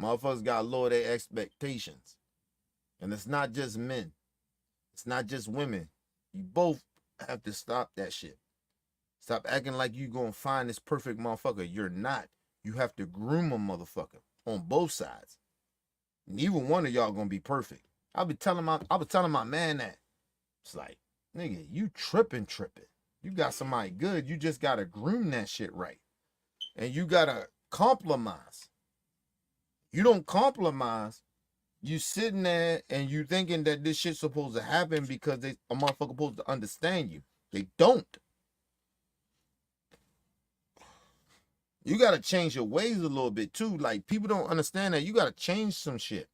Motherfuckers gotta lower their expectations. And it's not just men. It's not just women. You both have to stop that shit. Stop acting like you gonna find this perfect motherfucker. You're not. You have to groom a motherfucker on both sides. Neither one of y'all gonna be perfect. I was telling my man that. It's like, nigga, you tripping. You got somebody good. You just gotta groom that shit right. and you gotta compromise. You don't compromise. You sitting there and you thinking that this shit's supposed to happen because a motherfucker supposed to understand you. They don't. You gotta change your ways a little bit too. Like, people don't understand that you gotta change some shit.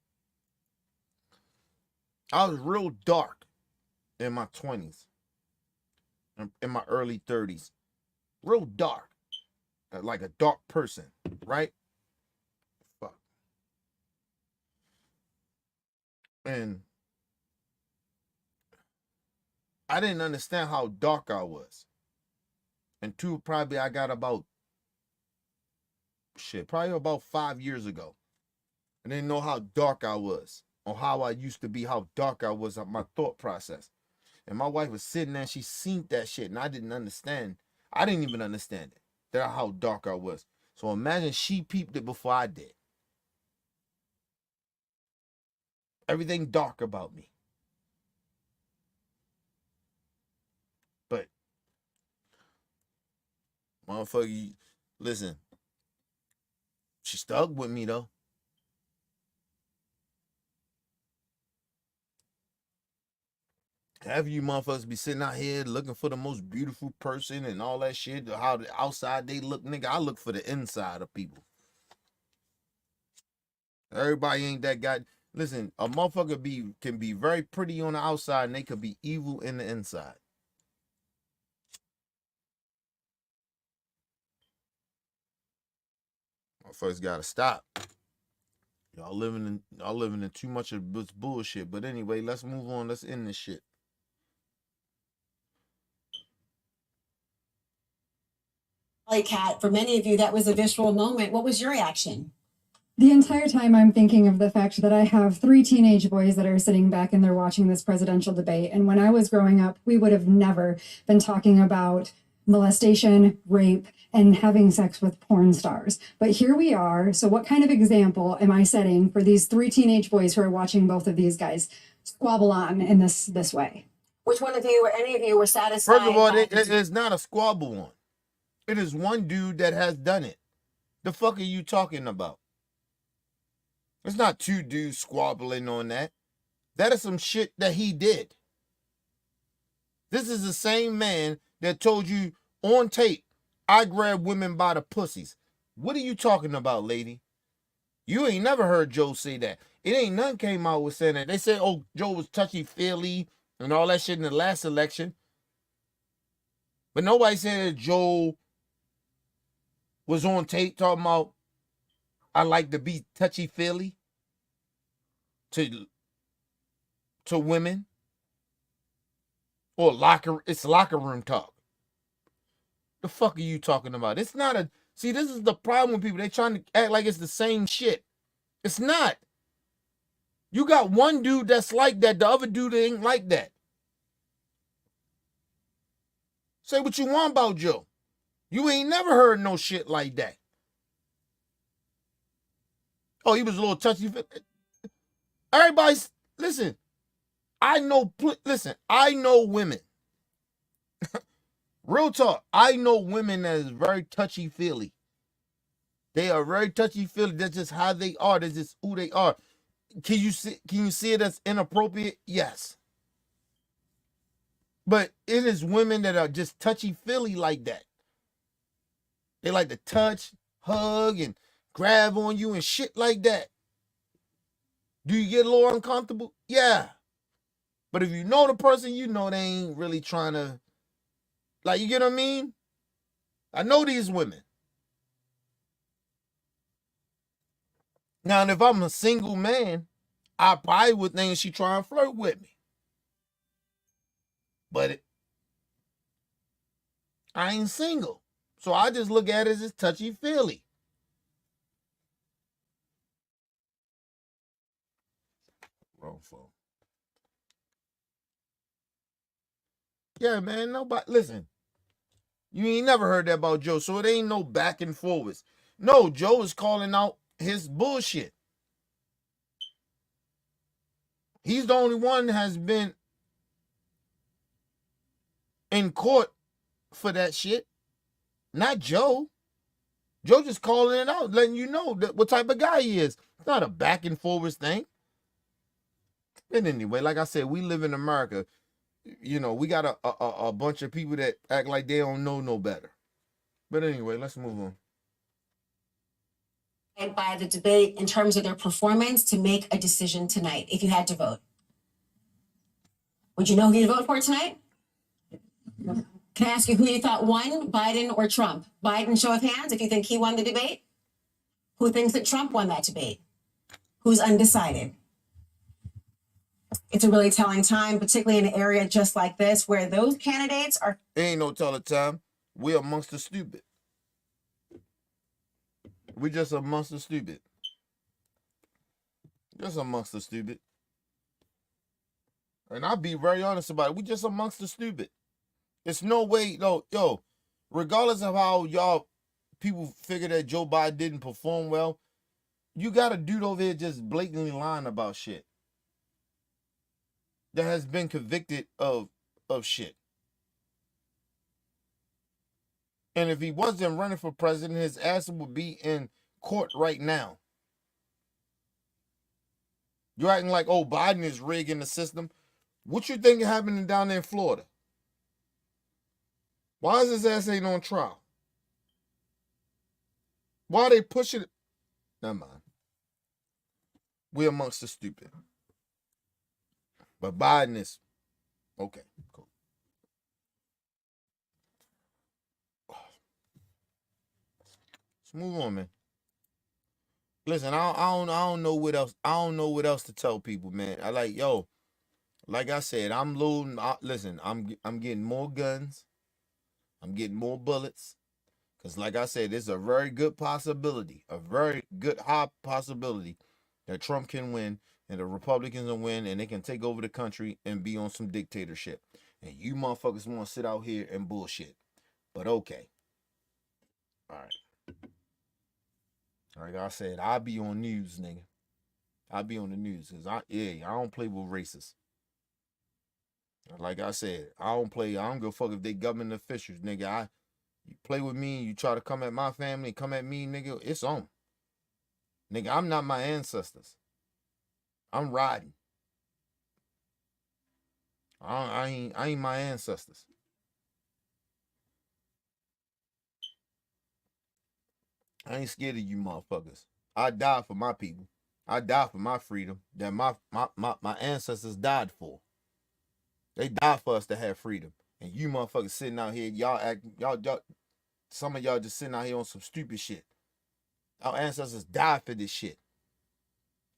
I was real dark in my 20s, in my early 30s. Real dark. Like a dark person, right? Fuck. And I didn't understand how dark I was. Until probably I got about, probably about 5 years ago. I didn't know how dark I was, or how I used to be, how dark I was on my thought process. And my wife was sitting there and she seen that shit, and I didn't understand. I didn't even understand it, that how dark I was. So imagine she peeped it before I did. Everything dark about me. But, motherfucker, listen, she stuck with me though. Have you motherfuckers be sitting out here looking for the most beautiful person and all that shit, how the outside they look, nigga? I look for the inside of people. Everybody ain't that guy. Listen, a motherfucker can be very pretty on the outside and they could be evil in the inside. Motherfuckers gotta stop. Y'all living in too much of this bullshit. But anyway, let's move on. Let's end this shit. Kat, for many of you, that was a visceral moment. What was your reaction? The entire time I'm thinking of the fact that I have 3 teenage boys that are sitting back and they're watching this presidential debate. And when I was growing up, we would have never been talking about molestation, rape, and having sex with porn stars. But here we are. So what kind of example am I setting for these 3 teenage boys who are watching both of these guys squabble on in this way? Which one of you or any of you were satisfied? First of all, by it's not a squabble one. It is one dude that has done it. The fuck are you talking about? It's not 2 dudes squabbling on that. That is some shit that he did. This is the same man that told you on tape, I grab women by the pussies. What are you talking about, lady? You ain't never heard Joe say that. It ain't none came out with saying that. They said, oh, Joe was touchy-feely and all that shit in the last election. But nobody said that Joe was on tape talking about, I like to be touchy-feely to women. Or it's locker room talk. The fuck are you talking about? It's not a, see, this is the problem with people. They trying to act like it's the same shit. It's not. You got one dude that's like that. The other dude ain't like that. Say what you want about Joe. You ain't never heard no shit like that. Oh, he was a little touchy. Everybody's, listen, I know women. Real talk. I know women that is very touchy-feely. They are very touchy-feely. That's just how they are. That's just who they are. Can you see it as inappropriate? Yes. But it is women that are just touchy-feely like that. They like to touch, hug, and grab on you and shit like that. Do you get a little uncomfortable? Yeah. But if you know the person, you know they ain't really trying to, like, you get what I mean? I know these women. Now, and if I'm a single man, I probably would think she trying to flirt with me. But I ain't single. So I just look at it as touchy-feely. Wrong phone. Yeah, man, nobody, listen. You ain't never heard that about Joe, so it ain't no back and forwards. No, Joe is calling out his bullshit. He's the only one that has been in court for that shit. Not Joe. Joe just calling it out, letting you know that what type of guy he is. It's not a back and forwards thing. And anyway, like I said, we live in America. You know, we got a bunch of people that act like they don't know no better. But anyway, let's move on. By the debate in terms of their performance to make a decision tonight, if you had to vote? Would you know who you'd vote for tonight? Can I ask you who you thought won, Biden or Trump? Biden, show of hands, if you think he won the debate. Who thinks that Trump won that debate? Who's undecided? It's a really telling time, particularly in an area just like this, where those candidates are. Ain't no telling time. We're amongst the stupid. We just amongst the stupid. Just amongst the stupid. And I'll be very honest about it. We just amongst the stupid. It's no way, no, yo, regardless of how y'all people figure that Joe Biden didn't perform well, you got a dude over here just blatantly lying about shit that has been convicted of shit. And if he wasn't running for president, his ass would be in court right now. You're acting like, oh, Biden is rigging the system. What you think is happening down there in Florida? Why is his ass ain't on trial? Why are they pushing it? Never mind. We're amongst the stupid. But Biden is okay. Cool. Let's move on, man. Listen, I don't know what else. I don't know what else to tell people, man. I like, yo, like I said, I'm loading. Listen, I'm getting more guns. I'm getting more bullets. Because like I said, there's a very good possibility, a very good high possibility that Trump can win and the Republicans will win and they can take over the country and be on some dictatorship. And you motherfuckers want to sit out here and bullshit. But okay. All right. Like I said, I'll be on news, nigga. I'll be on the news. Because I don't play with racists. Like I said, I don't give a fuck if they government officials, nigga. You play with me, you try to come at my family, come at me, nigga, it's on. Nigga, I'm not my ancestors. I'm riding. I ain't my ancestors. I ain't scared of you motherfuckers. I died for my people. I died for my freedom that my ancestors died for. They died for us to have freedom. And you motherfuckers sitting out here, y'all, some of y'all just sitting out here on some stupid shit. Our ancestors died for this shit.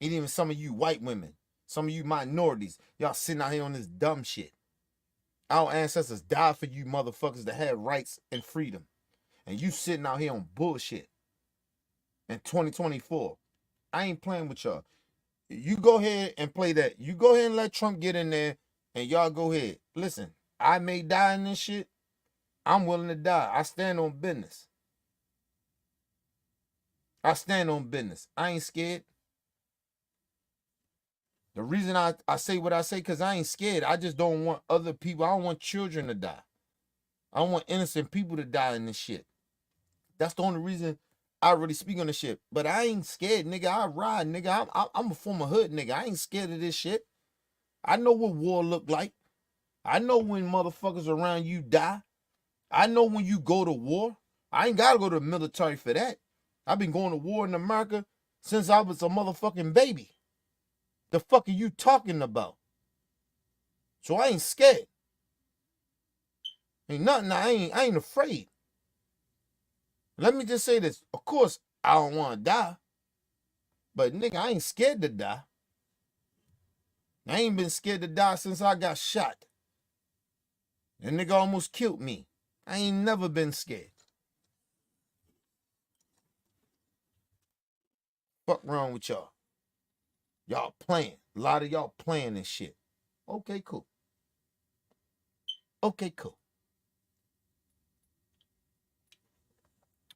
And even some of you white women, some of you minorities, y'all sitting out here on this dumb shit. Our ancestors died for you motherfuckers to have rights and freedom. And you sitting out here on bullshit. In 2024. I ain't playing with y'all. You go ahead and play that. You go ahead and let Trump get in there and y'all go ahead. Listen, I may die in this shit. I'm willing to die. I stand on business. I stand on business. I ain't scared. The reason I say what I say, because I ain't scared. I just don't want other people. I don't want children to die. I don't want innocent people to die in this shit. That's the only reason I really speak on this shit. But I ain't scared, nigga. I ride, nigga. I'm a former hood, nigga. I ain't scared of this shit. I know what war look like. I know when motherfuckers around you die. I know when you go to war. I ain't got to go to the military for that. I've been going to war in America since I was a motherfucking baby. The fuck are you talking about? So I ain't scared. Ain't nothing. I ain't afraid. Let me just say this. Of course, I don't want to die. But nigga, I ain't scared to die. I ain't been scared to die since I got shot. That nigga almost killed me. I ain't never been scared. Fuck wrong with y'all? Y'all playing. A lot of y'all playing this shit. Okay, cool. Okay, cool.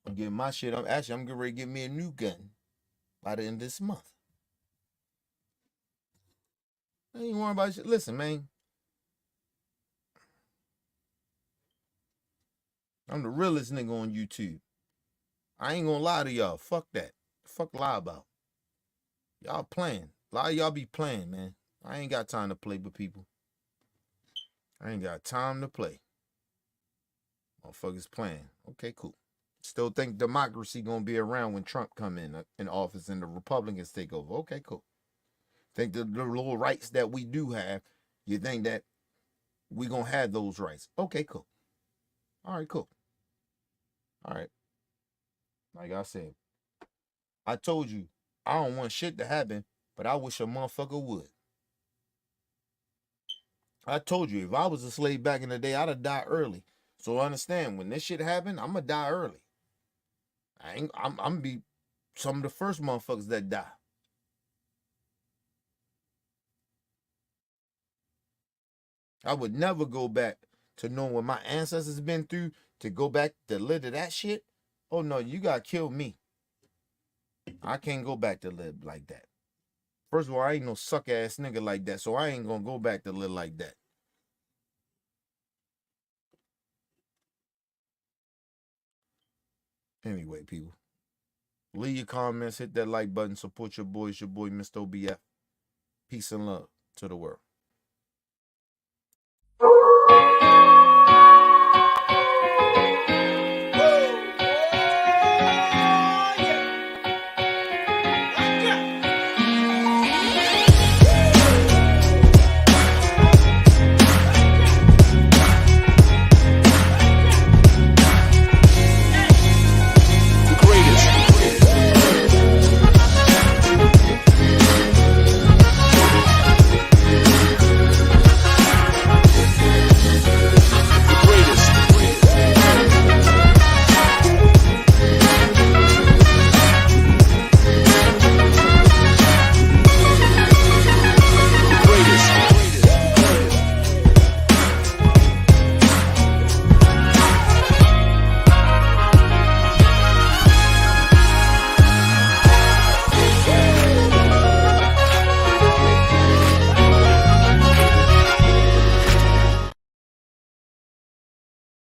I'm getting my shit. I'm getting ready to get me a new gun by the end of this month. I ain't worried about shit. Listen, man. I'm the realest nigga on YouTube. I ain't gonna lie to y'all. Fuck that. Fuck lie about. Y'all playing. A lot of y'all be playing, man. I ain't got time to play with people. I ain't got time to play. Motherfuckers playing. Okay, cool. Still think democracy gonna be around when Trump come in office and the Republicans take over. Okay, cool. Think the little rights that we do have, you think that we gonna have those rights. Okay, cool. All right, cool. All right. Like I said, I told you, I don't want shit to happen, but I wish a motherfucker would. I told you, if I was a slave back in the day, I'd have died early. So understand, when this shit happen, I'm gonna die early. I'm gonna be some of the first motherfuckers that die. I would never go back to knowing what my ancestors been through to go back to live to that shit. Oh no, you gotta kill me. I can't go back to live like that. First of all, I ain't no suck ass nigga like that, so I ain't gonna go back to live like that. Anyway, people, leave your comments, hit that like button, support your boy. It's your boy, Mr. OBF. Peace and love to the world.